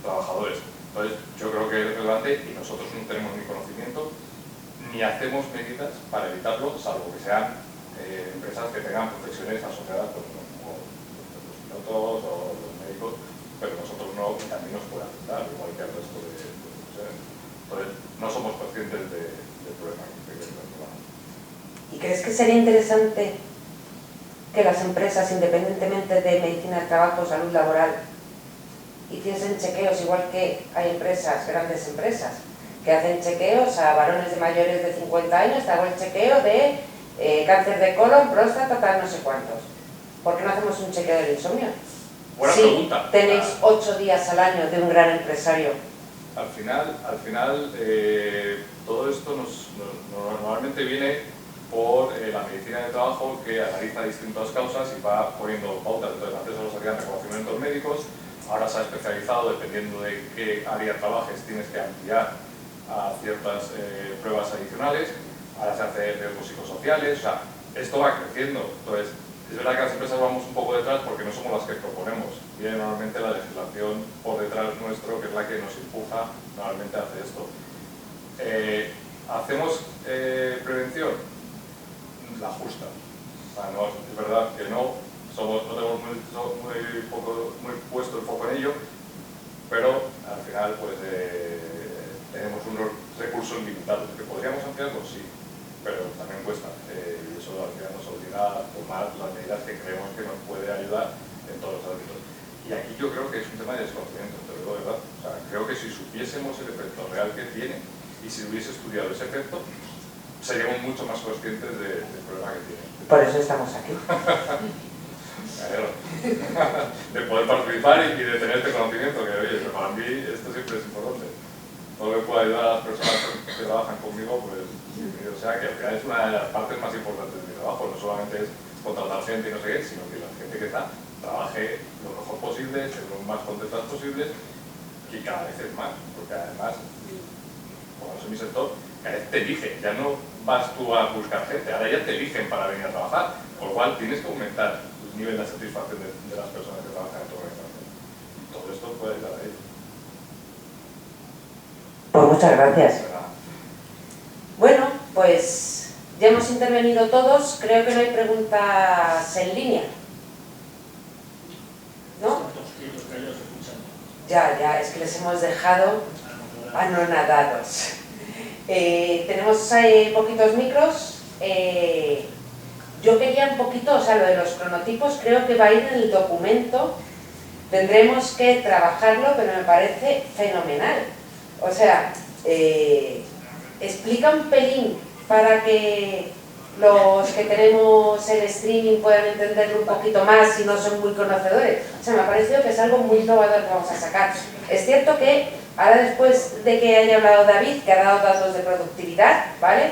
trabajadores. Entonces, yo creo que es relevante y nosotros no tenemos ni conocimiento ni hacemos medidas para evitarlo, salvo que sean empresas que tengan profesiones asociadas como los pilotos o los médicos, pero nosotros no, y también nos puede afectar, igual que al resto de profesiones. Entonces, no somos conscientes del problema que tenemos. ¿Y crees que sería interesante que las empresas, independientemente de medicina del trabajo, salud laboral, hiciesen chequeos, igual que hay empresas, grandes empresas, que hacen chequeos a varones de mayores de 50 años, te hago el chequeo de cáncer de colon, próstata, tal, no sé cuántos? ¿Por qué no hacemos un chequeo del insomnio? Buena sí, pregunta. Tenéis 8 días al año de un gran empresario. Al final todo esto normalmente viene por la medicina de trabajo, que analiza distintas causas y va poniendo pautas. Entonces, antes solo se hacían reconocimientos médicos, ahora se ha especializado, dependiendo de qué área trabajes, tienes que ampliar a ciertas pruebas adicionales, ahora se hace riesgos psicosociales, o sea, esto va creciendo. Entonces, es verdad que las empresas vamos un poco detrás porque no somos las que proponemos, viene normalmente la legislación por detrás nuestro, que es la que nos empuja normalmente a hacer esto. ¿Hacemos prevención? La justa. O sea, no, es verdad que no tenemos muy puesto el foco en ello, pero al final pues tenemos unos recursos limitados. ¿Que podríamos ampliarlos? Sí, pero también cuesta. Y eso al final nos obliga a tomar las medidas que creemos que nos puede ayudar en todos los ámbitos. Y aquí yo creo que es un tema de desconocimiento, te lo digo de verdad. O sea, creo que si supiésemos el efecto real que tiene y si hubiese estudiado ese efecto, seríamos mucho más conscientes del problema que tiene. Por eso estamos aquí. Claro. De poder participar y de tener este conocimiento, que oye, para mí esto siempre es importante. Todo lo que pueda ayudar a las personas que trabajan conmigo, pues bienvenido sea, que al final es una de las partes más importantes de mi trabajo. No solamente es contratar gente y no sé qué, sino que la gente que está trabaje lo mejor posible, estén lo más contentas posibles, y cada vez es más, porque además, como es mi sector, cada vez te eligen, ya no vas tú a buscar gente, ahora ya te eligen para venir a trabajar, por lo cual tienes que aumentar el nivel de satisfacción de las personas que trabajan en tu organización. Todo esto puede ayudar a ello. Pues muchas gracias. Bueno, pues ya hemos intervenido todos, creo que no hay preguntas en línea. ¿No? Ya, es que les hemos dejado anonadados. Tenemos poquitos micros. Yo quería un poquito, o sea, lo de los cronotipos creo que va a ir en el documento. Tendremos que trabajarlo, pero me parece fenomenal. O sea, explica un pelín para que los que tenemos el streaming puedan entenderlo un poquito más si no son muy conocedores. O sea, me ha parecido que es algo muy innovador que vamos a sacar. Es cierto que ahora, después de que haya hablado David, que ha dado datos de productividad, ¿vale?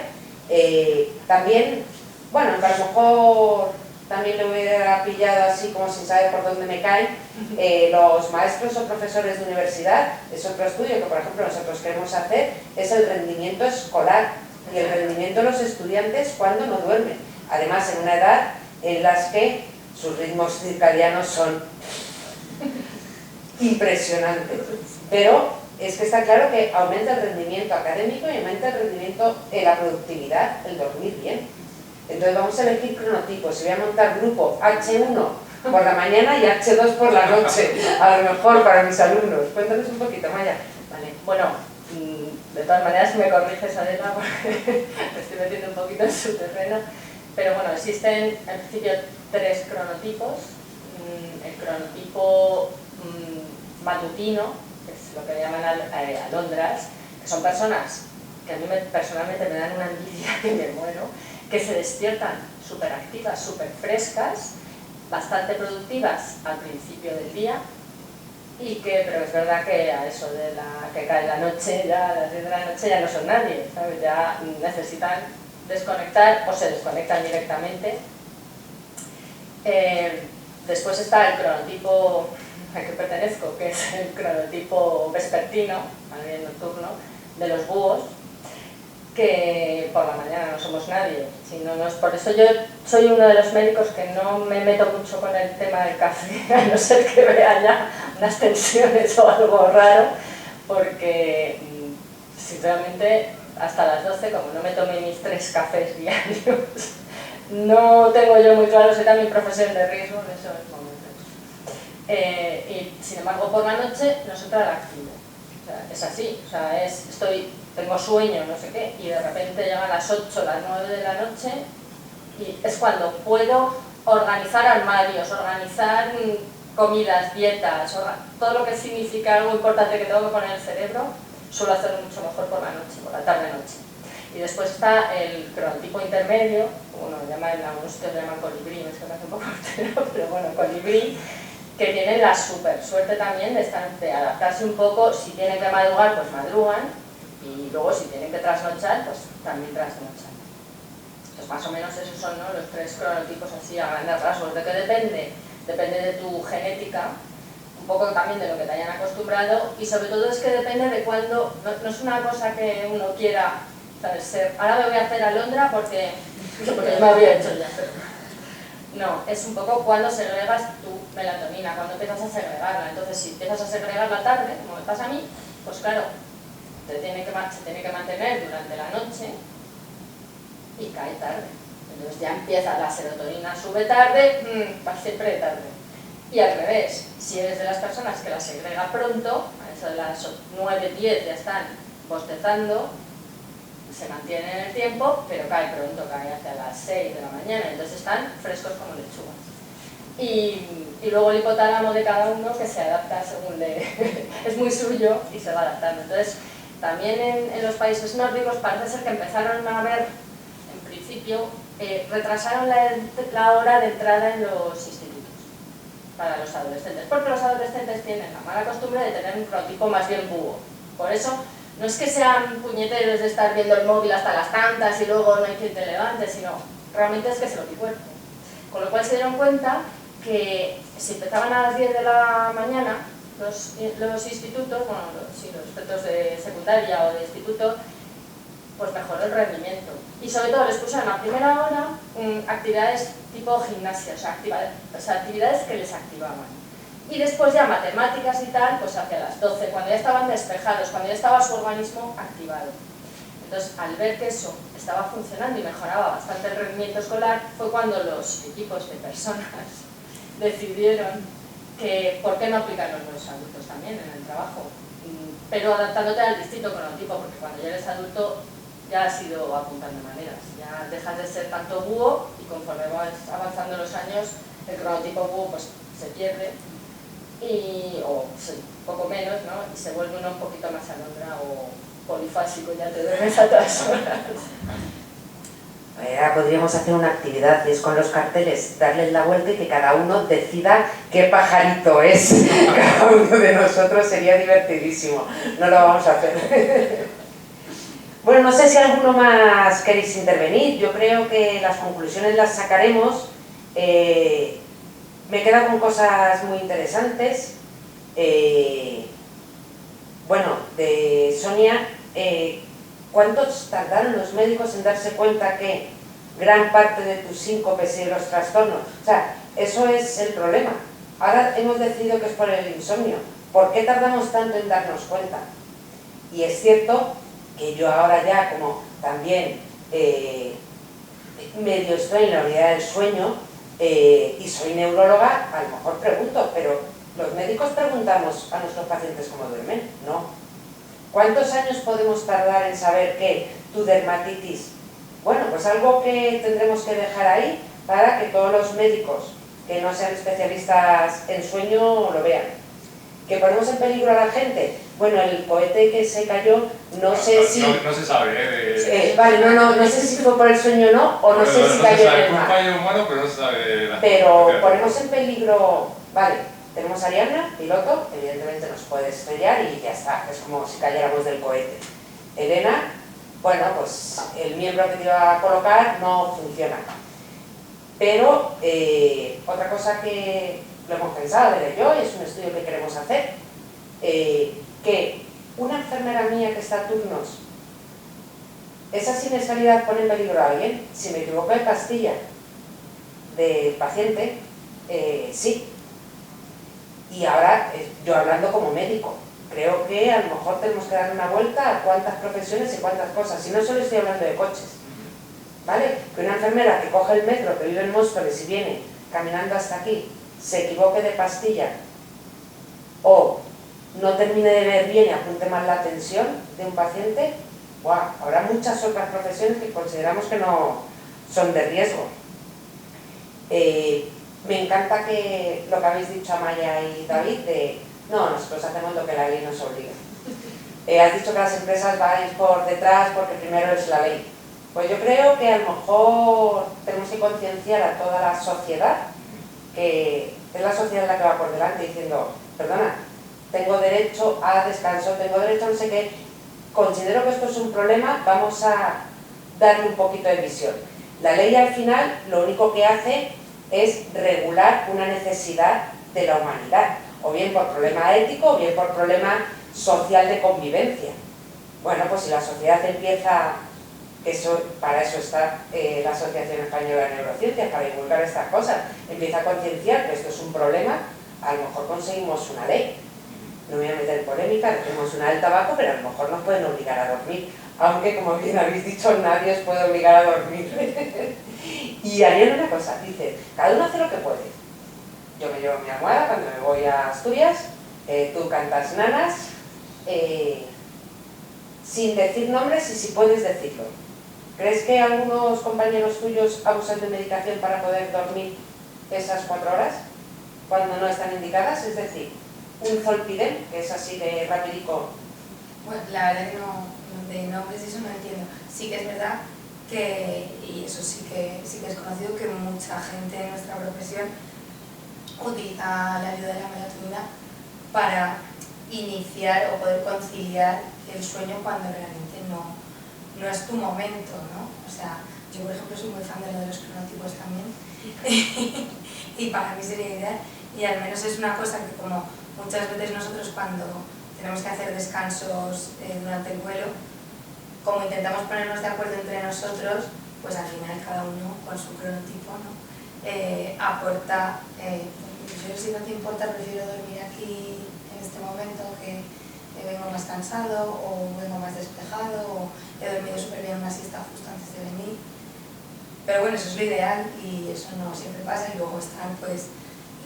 También, bueno, a lo mejor también lo hubiera pillado así como sin saber por dónde me caen, los maestros o profesores de universidad. Es otro estudio que, por ejemplo, nosotros queremos hacer, es el rendimiento escolar y el rendimiento de los estudiantes cuando no duermen. Además, en una edad en la que sus ritmos circadianos son impresionantes. Pero es que está claro que aumenta el rendimiento académico y aumenta el rendimiento en la productividad, el dormir bien. Entonces vamos a elegir cronotipos y voy a montar grupo H1 por la mañana y H2 por la noche, a lo mejor para mis alumnos. Cuéntanos un poquito, Maya. Vale, bueno, de todas maneras me corriges, Adela, porque me estoy metiendo un poquito en su terreno, pero bueno, existen en principio 3 cronotipos. El cronotipo matutino, que es lo que llaman alondras, que son personas que a mí personalmente me dan una envidia que me muero, que se despiertan súper activas, súper frescas, bastante productivas al principio del día, pero es verdad que a eso de que cae la noche, ya a las 10 de la noche ya no son nadie, ¿sabes? Ya necesitan desconectar o se desconectan directamente. Después está el cronotipo al que pertenezco, que es el cronotipo vespertino, más bien nocturno, de los búhos, que por la mañana no somos nadie. Por eso yo soy uno de los médicos que no me meto mucho con el tema del café, a no ser que vea ya unas tensiones o algo raro, porque sinceramente hasta las 12, como no me tomé mis 3 cafés diarios, no tengo yo muy claro, soy también profesión de riesgo en esos momentos. Y sin embargo por la noche no soy tan activo. O sea, es así, o sea, tengo sueño, no sé qué, y de repente llegan las 8, las 9 de la noche y es cuando puedo organizar armarios, organizar comidas, dietas, todo lo que significa algo importante que tengo que poner en el cerebro, suelo hacerlo mucho mejor por la noche, por la tarde-noche. Y después está el cronotipo intermedio, como lo llaman, algunos sitios lo llaman colibrí, es que me hace un poco hortero, pero bueno, colibrí, que tienen la super suerte también de adaptarse un poco. Si tienen que madrugar, pues madrugan, y luego si tienen que trasnochar, pues también trasnochan. Entonces más o menos esos son, ¿no?, los 3 cronotipos así a grandes rasgos. ¿De qué depende? Depende de tu genética, un poco también de lo que te hayan acostumbrado, y sobre todo es que depende de cuándo. No es una cosa que uno quiera, ¿sabes? Ahora me voy a hacer alondra porque yo me había hecho ya. No, es un poco cuando segregas tu melatonina, cuando empiezas a segregarla. Entonces, si empiezas a segregar la tarde, como me pasa a mí, pues claro, se tiene que mantener durante la noche y cae tarde. Entonces ya empieza la serotonina, sube tarde, para siempre tarde. Y al revés, si eres de las personas que la segrega pronto, a eso de las 9, 10 ya están bostezando, se mantienen en el tiempo, pero cae pronto, cae hacia las 6 de la mañana, entonces están frescos como lechugas. Y luego el hipotálamo de cada uno que se adapta según es muy suyo y se va adaptando. Entonces, también en los países nórdicos parece ser que empezaron a haber principio, retrasaron la hora de entrada en los institutos para los adolescentes, porque los adolescentes tienen la mala costumbre de tener un cronotipo más bien búho. Por eso, no es que sean puñeteros de estar viendo el móvil hasta las tantas y luego no hay quien te levante, sino realmente es que se lo picuerpo. Con lo cual se dieron cuenta que si empezaban a las 10 de la mañana los institutos, bueno, los centros de secundaria o de instituto, pues mejoró el rendimiento. Y sobre todo les pusieron a primera hora actividades tipo gimnasia, o sea, actividades que les activaban. Y después ya matemáticas y tal, pues hacia las 12, cuando ya estaban despejados, cuando ya estaba su organismo activado. Entonces, al ver que eso estaba funcionando y mejoraba bastante el rendimiento escolar, fue cuando los equipos de personas decidieron que por qué no aplicarlo a los adultos también en el trabajo, pero adaptándote al distinto cronotipo, porque cuando ya eres adulto ya has ido apuntando maneras, ya dejas de ser tanto búho y conforme vas avanzando los años el cronotipo búho pues se pierde o sí, poco menos, ¿no? Y se vuelve uno un poquito más alondra o polifásico, ya te duermes a todas horas. Ahora podríamos hacer una actividad y es con los carteles darles la vuelta y que cada uno decida qué pajarito es cada uno de nosotros, sería divertidísimo. No lo vamos a hacer. Bueno, no sé si alguno más queréis intervenir. Yo creo que las conclusiones las sacaremos. Me quedo con cosas muy interesantes. Bueno, de Sonia, ¿cuántos tardaron los médicos en darse cuenta que gran parte de tus síncopes y los trastornos? O sea, eso es el problema. Ahora hemos decidido que es por el insomnio. ¿Por qué tardamos tanto en darnos cuenta? Y es cierto que yo ahora ya, como también medio estoy en la unidad del sueño y soy neuróloga, a lo mejor pregunto, pero ¿los médicos preguntamos a nuestros pacientes cómo duermen? No. ¿Cuántos años podemos tardar en saber que tu dermatitis? Bueno, pues algo que tendremos que dejar ahí para que todos los médicos que no sean especialistas en sueño lo vean. ¿Que ponemos en peligro a la gente? Bueno, el cohete que se cayó, no sé si... No se sabe, vale, no sé si fue por el sueño o no, o no sé si cayó en el mar. Fue un fallo humano, pero no se sabe... Pero ponemos en peligro... Vale, tenemos a Ariadna, piloto, evidentemente nos puede estrellar y ya está, es como si cayéramos del cohete. Elena, bueno, pues el miembro que te iba a colocar no funciona. Pero otra cosa que lo hemos pensado, Adela y yo, y es un estudio que queremos hacer, que una enfermera mía que está a turnos, esa siniestralidad pone en peligro a alguien. Si me equivoco de pastilla del paciente, sí. Y ahora, yo hablando como médico, creo que a lo mejor tenemos que dar una vuelta a cuántas profesiones y cuántas cosas. Y no solo estoy hablando de coches, ¿vale? Que una enfermera que coge el metro, que vive en Móstoles y viene caminando hasta aquí, se equivoque de pastilla o no termine de ver bien y apunte mal la tensión de un paciente, ¡guau! Habrá muchas otras profesiones que consideramos que no son de riesgo. Me encanta que lo que habéis dicho Amaya y David de no, nosotros hacemos lo que la ley nos obliga. Has dicho que las empresas vais por detrás porque primero es la ley. Pues yo creo que a lo mejor tenemos que concienciar a toda la sociedad, que es la sociedad la que va por delante diciendo, perdona, tengo derecho a descanso, tengo derecho a no sé qué, considero que esto es un problema, vamos a darle un poquito de visión. La ley al final lo único que hace es regular una necesidad de la humanidad, o bien por problema ético, o bien por problema social de convivencia. Bueno, pues si la sociedad empieza, para eso está la Asociación Española de Neurociencias, para divulgar estas cosas, empieza a concienciar que esto es un problema, a lo mejor conseguimos una ley. No me voy a meter en polémica, tenemos una del tabaco, pero a lo mejor nos pueden obligar a dormir, aunque como bien habéis dicho, nadie os puede obligar a dormir. Y harían una cosa, dice, cada uno hace lo que puede. Yo me llevo mi almohada cuando me voy a Asturias, tú cantas nanas, sin decir nombres y si puedes decirlo. ¿Crees que algunos compañeros tuyos abusan de medicación para poder dormir esas 4 horas cuando no están indicadas? Es decir, un zolpidem, que es así de rapidico. Bueno, la verdad que no, de nombres eso no entiendo. Sí que es verdad y eso sí que es conocido, que mucha gente en nuestra profesión utiliza la ayuda de la melatonina para iniciar o poder conciliar el sueño cuando realmente no es tu momento, ¿no? O sea, yo por ejemplo soy muy fan de lo de los cronotipos también y para mí sería ideal, y al menos es una cosa que como muchas veces nosotros cuando tenemos que hacer descansos durante el vuelo, como intentamos ponernos de acuerdo entre nosotros, pues al final cada uno con su cronotipo, ¿no? Aporta, yo si no te importa prefiero dormir aquí en este momento que vengo más cansado o vengo más despejado o he dormido súper bien una siesta justo antes de venir. Pero bueno, eso es lo ideal y eso no siempre pasa, y luego están pues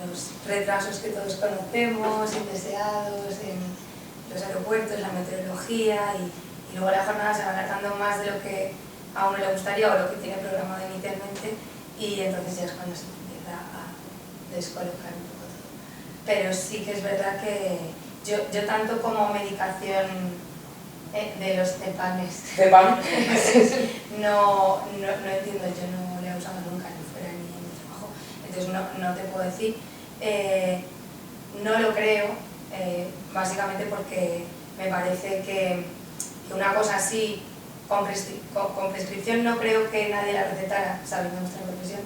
los retrasos que todos conocemos, indeseados en los aeropuertos, la meteorología y luego la jornada se va alargando más de lo que a uno le gustaría o lo que tiene programado inicialmente, y entonces ya es cuando se empieza a descolocar un poco todo. Pero sí que es verdad que yo tanto como medicación de los cepames no entiendo, yo no le he usado nunca ni fuera ni en mi trabajo, entonces no te puedo decir. No lo creo, básicamente porque me parece que una cosa así con prescripción no creo que nadie la recetara, sabiendo nuestra profesión,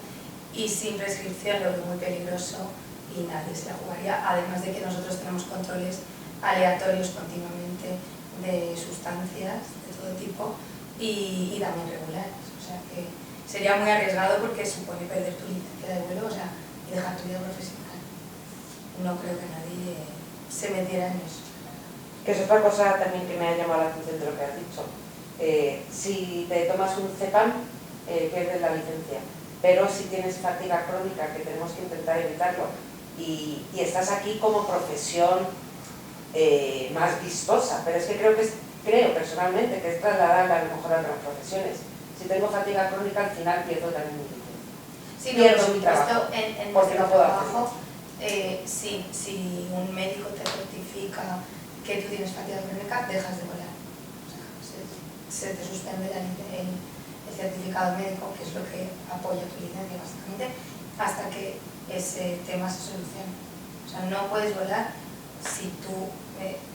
y sin prescripción lo veo muy peligroso y nadie se la jugaría, además de que nosotros tenemos controles aleatorios continuamente de sustancias de todo tipo y también regulares, o sea que sería muy arriesgado porque supone perder tu licencia de vuelo, o sea, y dejar tu vida profesional. No creo que nadie se metiera en eso. Que es otra cosa también que me ha llamado la atención de lo que has dicho. Si te tomas un Cepam, pierdes la licencia, pero si tienes fatiga crónica, que tenemos que intentar evitarlo, y estás aquí como profesión más vistosa, pero es que creo personalmente que es trasladarla a lo mejor a otras profesiones. Si tengo fatiga crónica, al final pierdo también mi licencia. Sí, pierdo mi trabajo, en porque no puedo trabajo, si un médico te certifica que tú tienes fatiga crónica, dejas de volar. O sea, se te suspende el certificado médico, que es lo que apoya tu licencia básicamente, hasta que ese tema se solucione. O sea, no puedes volar si tú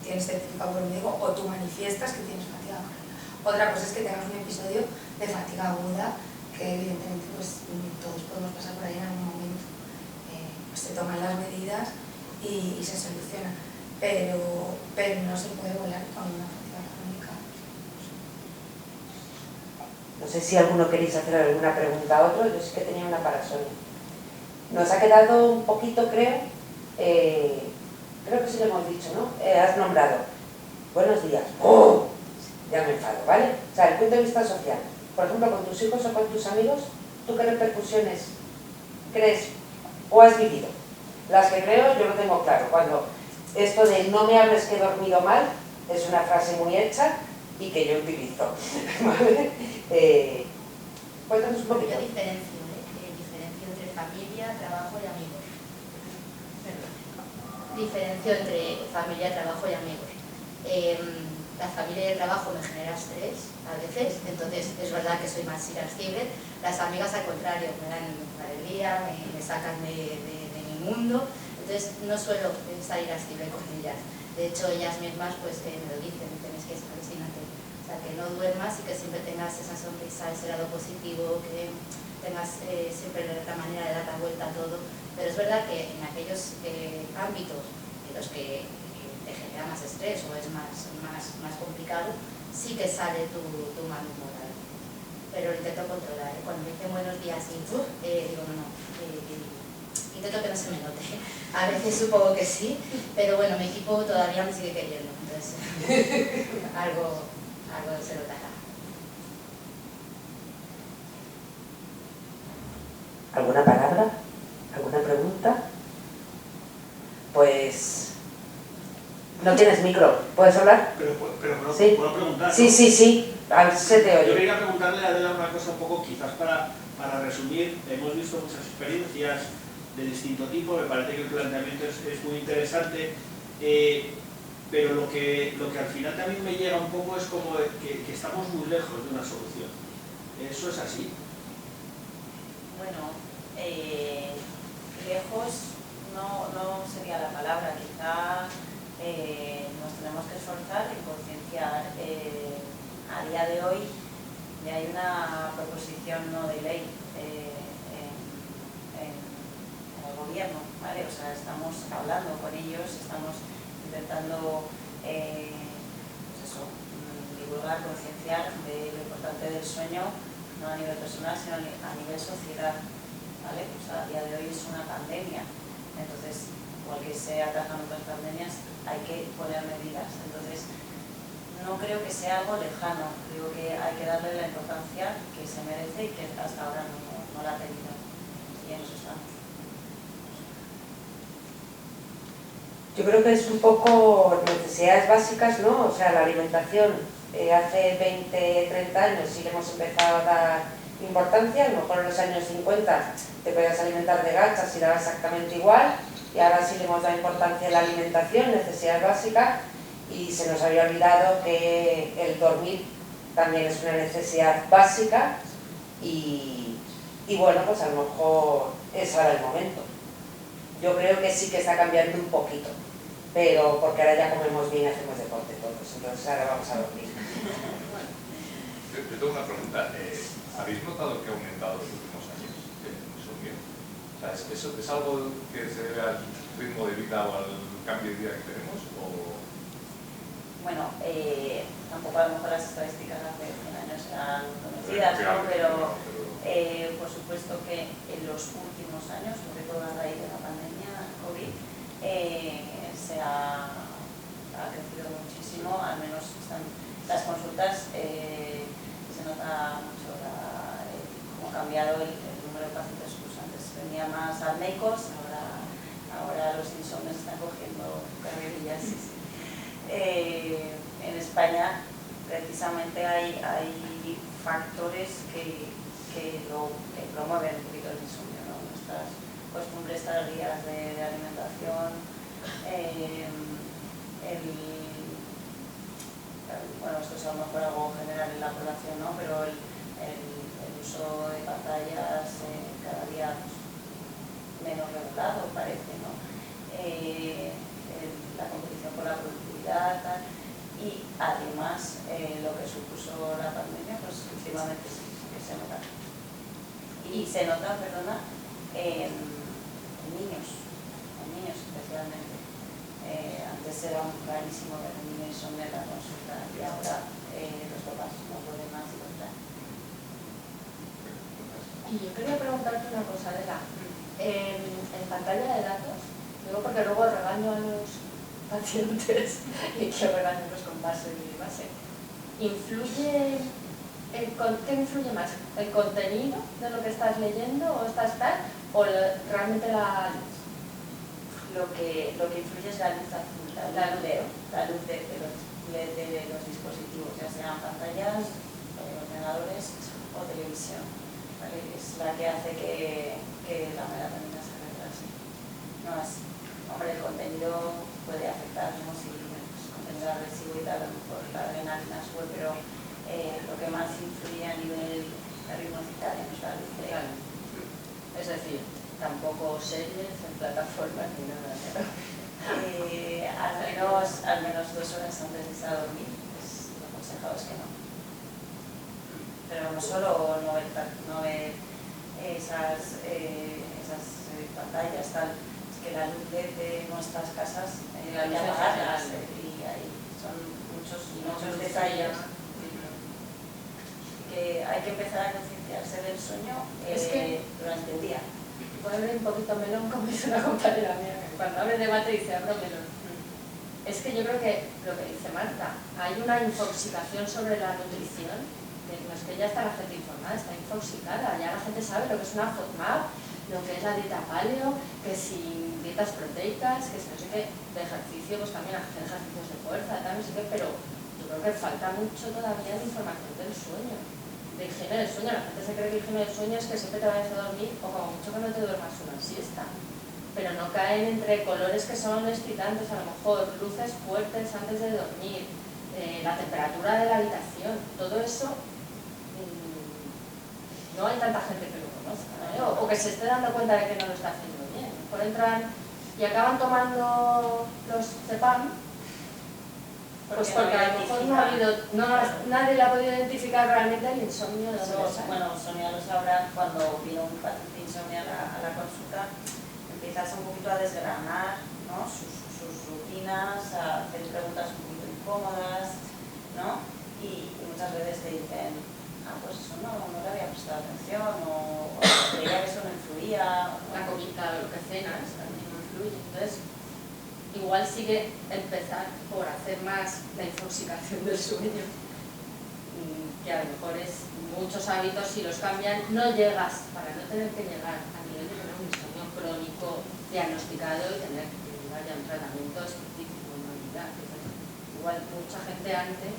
tienes certificado por un médico o tú manifiestas que tienes fatiga crónica. Otra cosa es que tengas un episodio de fatiga aguda, que evidentemente pues, todos podemos pasar por ahí en algún momento. Pues se toman las medidas y se soluciona. Pero no se puede volar con una fatiga crónica. No sé si alguno queréis hacer alguna pregunta a otro, yo sí que tenía una para Sonia. Nos ha quedado un poquito, creo que sí lo hemos dicho, ¿no? Has nombrado, buenos días, ¡oh! Ya me enfado, ¿vale? O sea, el punto de vista social, por ejemplo, con tus hijos o con tus amigos, ¿tú qué repercusiones crees o has vivido? Las que creo, yo lo tengo claro, cuando esto de no me hables que he dormido mal es una frase muy hecha y que yo utilizo, ¿vale? Cuéntanos un poquito. Yo diferencio entre familia, trabajo y amigos. Diferencio entre familia, trabajo y amigos. La familia y el trabajo me genera estrés a veces, entonces es verdad que soy más irascible. Las amigas al contrario, me dan alegría, me sacan de mi mundo, entonces no suelo estar irascible con ellas. De hecho, ellas mismas pues, me lo dicen, tienes que estar alucinante. O sea, que no duermas y que siempre tengas esa sonrisa, ese lado positivo, que tengas siempre la manera de dar la vuelta a todo. Pero es verdad que en aquellos ámbitos en los que te genera más estrés o es más complicado, sí que sale tu mal humor. Pero lo intento controlar. Cuando me dicen buenos días y digo no, intento que no se me note. A veces supongo que sí, pero bueno, mi equipo todavía me sigue queriendo, entonces algo se notará. ¿Alguna palabra? ¿Alguna pregunta? Pues... no tienes micro, ¿puedes hablar? Pero ¿Sí? ¿puedo preguntar? Sí, a ver si se te oye. Yo quería preguntarle a Adela una cosa un poco, quizás para resumir. Hemos visto muchas experiencias de distinto tipo, me parece que el planteamiento es muy interesante, pero lo que al final también me llega un poco es como que estamos muy lejos de una solución. ¿Eso es así? Bueno, lejos no sería la palabra, quizá nos tenemos que esforzar en concienciar. A día de hoy ya hay una proposición no de ley en el gobierno, ¿vale? O sea, estamos hablando con ellos, estamos intentando pues eso, divulgar, concienciar de lo importante del sueño, no a nivel personal, sino a nivel sociedad, ¿vale? O sea, a día de hoy es una pandemia, entonces, igual que se atajan otras pandemias, hay que poner medidas. Entonces, no creo que sea algo lejano, creo que hay que darle la importancia que se merece y que hasta ahora no la ha tenido. Y en eso estamos. Yo creo que es un poco necesidades básicas, ¿no? O sea, la alimentación, hace 20, 30 años sí le hemos empezado a dar importancia, a lo mejor en los años 50 te podías alimentar de gachas y daba exactamente igual, y ahora sí le hemos dado importancia a la alimentación, necesidades básicas, y se nos había olvidado que el dormir también es una necesidad básica, y bueno, pues a lo mejor es ahora el momento. Yo creo que sí que está cambiando un poquito, pero porque ahora ya comemos bien y hacemos deporte todos, entonces ahora vamos a dormir. Yo tengo una pregunta. ¿Habéis notado que ha aumentado los últimos años el insomnio? O sea, ¿eso es algo que se debe al ritmo de vida o al cambio de vida que tenemos? O... Bueno, tampoco a lo mejor las estadísticas hace 100 años eran conocidas, ¿no? Pero por supuesto que en los últimos años, sobre todo a raíz de la pandemia COVID, se ha crecido muchísimo, al menos están las consultas, se nota mucho cómo ha cambiado el número de pacientes. Pues antes venía más armeicos, ahora los insomnios están cogiendo carrerillas. En España precisamente hay factores que promueven un poquito el insomnio, ¿no? Nuestras costumbres tardías de alimentación, bueno, esto es a lo mejor algo general en la población, ¿no? Pero el uso de pantallas cada día pues, menos regulado parece, ¿no? La competición por la productividad, tal, y además lo que supuso la pandemia, pues últimamente sí que se nota. Y se nota, perdona, en niños especialmente. Antes era rarísimo ver un niño insomnio en la consulta y ahora los papás no pueden más y contar. Y yo quería preguntarte una cosa, Adela. En pantalla de datos, digo porque luego regaño a los pacientes y quiero regañarlos con base y base. ¿Qué influye más? ¿El contenido de lo que estás leyendo o estás tal? ¿O realmente la luz? Lo que influye es la luz azul, la luz de los dispositivos, ya sean pantallas, ordenadores o televisión, ¿vale? Es la que hace que la melatonina se retrase. No es, hombre, el contenido puede afectarnos y pues, contenido agresivo y tal, a lo mejor la adrenalina sube, pero lo que más influye a nivel de ritmo circadiano es la luz de la luz. Es decir, tampoco series en plataformas ni nada. Al menos 2 horas antes de irse a dormir, pues lo aconsejado es que no. Pero no solo no ver esas pantallas, tal, es que la luz de nuestras casas hay que apagarlas y ahí son muchos detalles. Que hay que empezar a concienciarse del sueño durante el día. Puedo abrir un poquito melón, como dice una compañera mía, que cuando abre debate dice abro melón. Es que yo creo que lo que dice Marta, hay una infoxicación sobre la nutrición, que no es que ya está la gente informada, está infoxicada, ya la gente sabe lo que es una FODMAP, lo que es la dieta paleo, que sin dietas proteicas, que es no sé qué, de ejercicio, pues también hacer ejercicios de fuerza, tal, no sé qué, pero yo creo que falta mucho todavía de información del sueño. De higiene del sueño, la gente se cree que higiene del sueño es que siempre te vayas a dormir o como mucho que no te duermas una siesta, pero no caen entre colores que son excitantes, a lo mejor luces fuertes antes de dormir, la temperatura de la habitación, todo eso no hay tanta gente que lo conozca, o que se esté dando cuenta de que no lo está haciendo bien. Por entran y acaban tomando los CEPAM, pues porque a lo mejor nadie le ha podido identificar realmente el insomnio de dónde sale. Bueno, Sonia lo sabrá, cuando vino un paciente de insomnio a la consulta, empiezas un poquito a desgranar, ¿no?, sus rutinas, a hacer preguntas un poquito incómodas, ¿no? Y muchas veces te dicen, pues eso no le había prestado atención, o creía que eso no influía. La comida, lo que cenas también influye. Entonces, igual sí que empezar por hacer más la intoxicación del sueño, que a lo mejor es muchos hábitos, si los cambian, no llegas, para no tener que llegar a nivel de tener un insomnio crónico diagnosticado y tener que llevar ya un tratamiento específico en realidad. Igual mucha gente antes,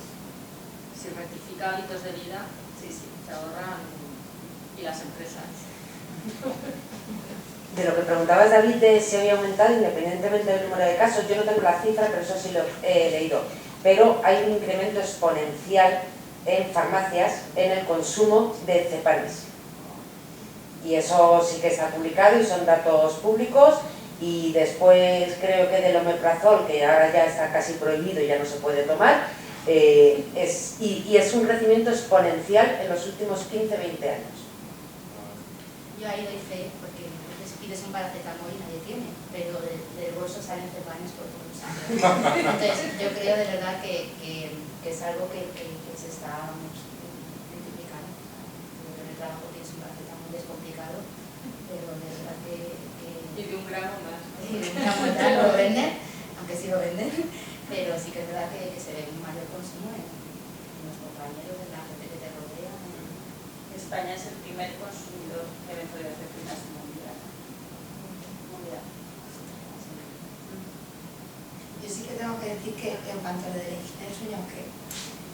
si rectifica hábitos de vida, sí, se ahorran, y las empresas. De lo que preguntabas, David, de si había aumentado independientemente del número de casos, yo no tengo la cifra, pero eso sí lo he leído. Pero hay un incremento exponencial en farmacias en el consumo de cepanes. Y eso sí que está publicado y son datos públicos. Y después creo que del omeprazol, que ahora ya está casi prohibido y ya no se puede tomar, es un crecimiento exponencial en los últimos 15-20 años. Yo ahí doy fe, porque pides un paracetamol y nadie tiene, pero del bolso salen cepanes por todos los sitios. Entonces, yo creo de verdad que es algo que se está multiplicando. En el trabajo tienes un paracetamol, es complicado, pero de verdad que Y de un gramo más. y de un gramo más lo venden, aunque sí lo venden, pero sí que es verdad que se ve un mayor consumo en los compañeros, en la gente que te rodea. España es el primer consumidor de benzodiazepinas mundial. Yo sí que tengo que decir que en cuanto a lo de la higiene del sueño, aunque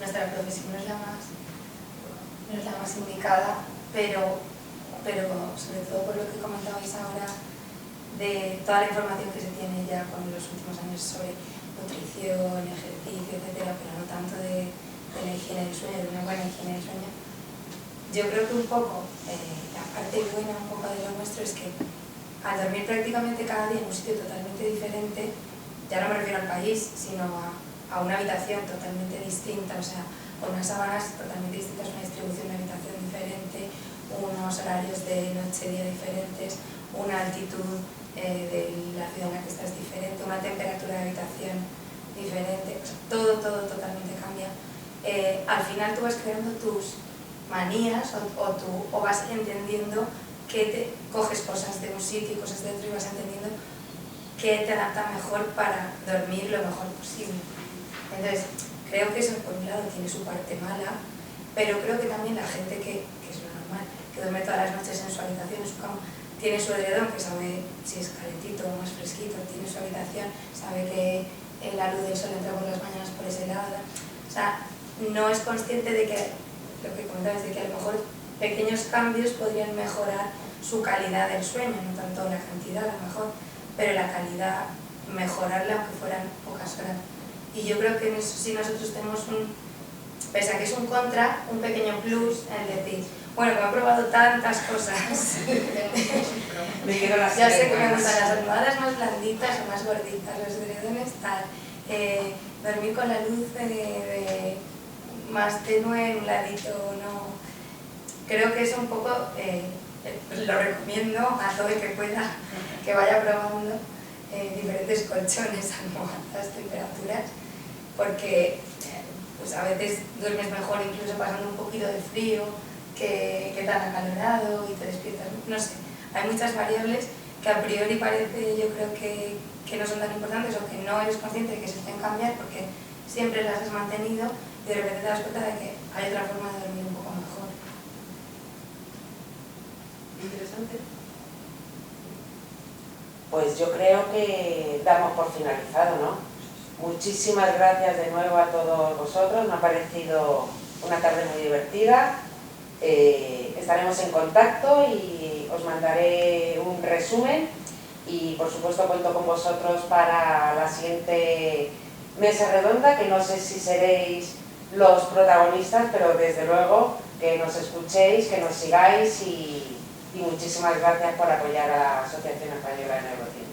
nuestra profesión no es la más indicada, pero sobre todo por lo que comentabais ahora de toda la información que se tiene ya con los últimos años sobre nutrición, ejercicio, etcétera, pero no tanto de la higiene del sueño, de una buena higiene del sueño. Yo creo que un poco, la parte buena un poco de lo nuestro es que al dormir prácticamente cada día en un sitio totalmente diferente, ya no me refiero al país, sino a una habitación totalmente distinta, o sea, con unas sábanas totalmente distintas, una distribución de habitación diferente, unos horarios de noche-día diferentes, una altitud de la ciudad en la que estás diferente, una temperatura de habitación diferente, o sea, todo totalmente cambia. Al final tú vas creando tus manías o vas entendiendo que coges cosas de un sitio y cosas de otro y vas entendiendo que te adapta mejor para dormir lo mejor posible. Entonces, creo que eso por un lado tiene su parte mala, pero creo que también la gente que es lo normal, que duerme todas las noches en su habitación, en su cama, tiene su edredón, que sabe si es calentito o más fresquito, tiene su habitación, sabe que la luz del sol entra por las mañanas por ese lado. O sea, no es consciente de que, lo que comentabas, de que a lo mejor pequeños cambios podrían mejorar su calidad del sueño, no tanto la cantidad a lo mejor, pero la calidad mejorarla aunque fueran pocas horas. Y yo creo que en eso sí nosotros tenemos pese a que es un contra, un pequeño plus en decir, bueno, como he probado tantas cosas, Me quiero las ya sé que me gustan las almohadas más blanditas o más gorditas, los edredones tal, dormir con la luz más tenue, un ladito, no. Creo que es un poco, lo recomiendo a todo el que pueda, que vaya probando diferentes colchones, almohadas, temperaturas, porque pues a veces duermes mejor incluso pasando un poquito de frío que tan acalorado y te despiertas, no sé, hay muchas variables que a priori parece, yo creo que no son tan importantes o que no eres consciente de que se pueden cambiar porque siempre las has mantenido y de repente te das cuenta de que hay otra forma de dormir un poco mejor. Interesante. Pues yo creo que damos por finalizado, ¿no? Muchísimas gracias de nuevo a todos vosotros, me ha parecido una tarde muy divertida. Estaremos en contacto y os mandaré un resumen y por supuesto cuento con vosotros para la siguiente mesa redonda, que no sé si seréis los protagonistas, pero desde luego que nos escuchéis, que nos sigáis y muchísimas gracias por apoyar a la Asociación Española de Neurociencia.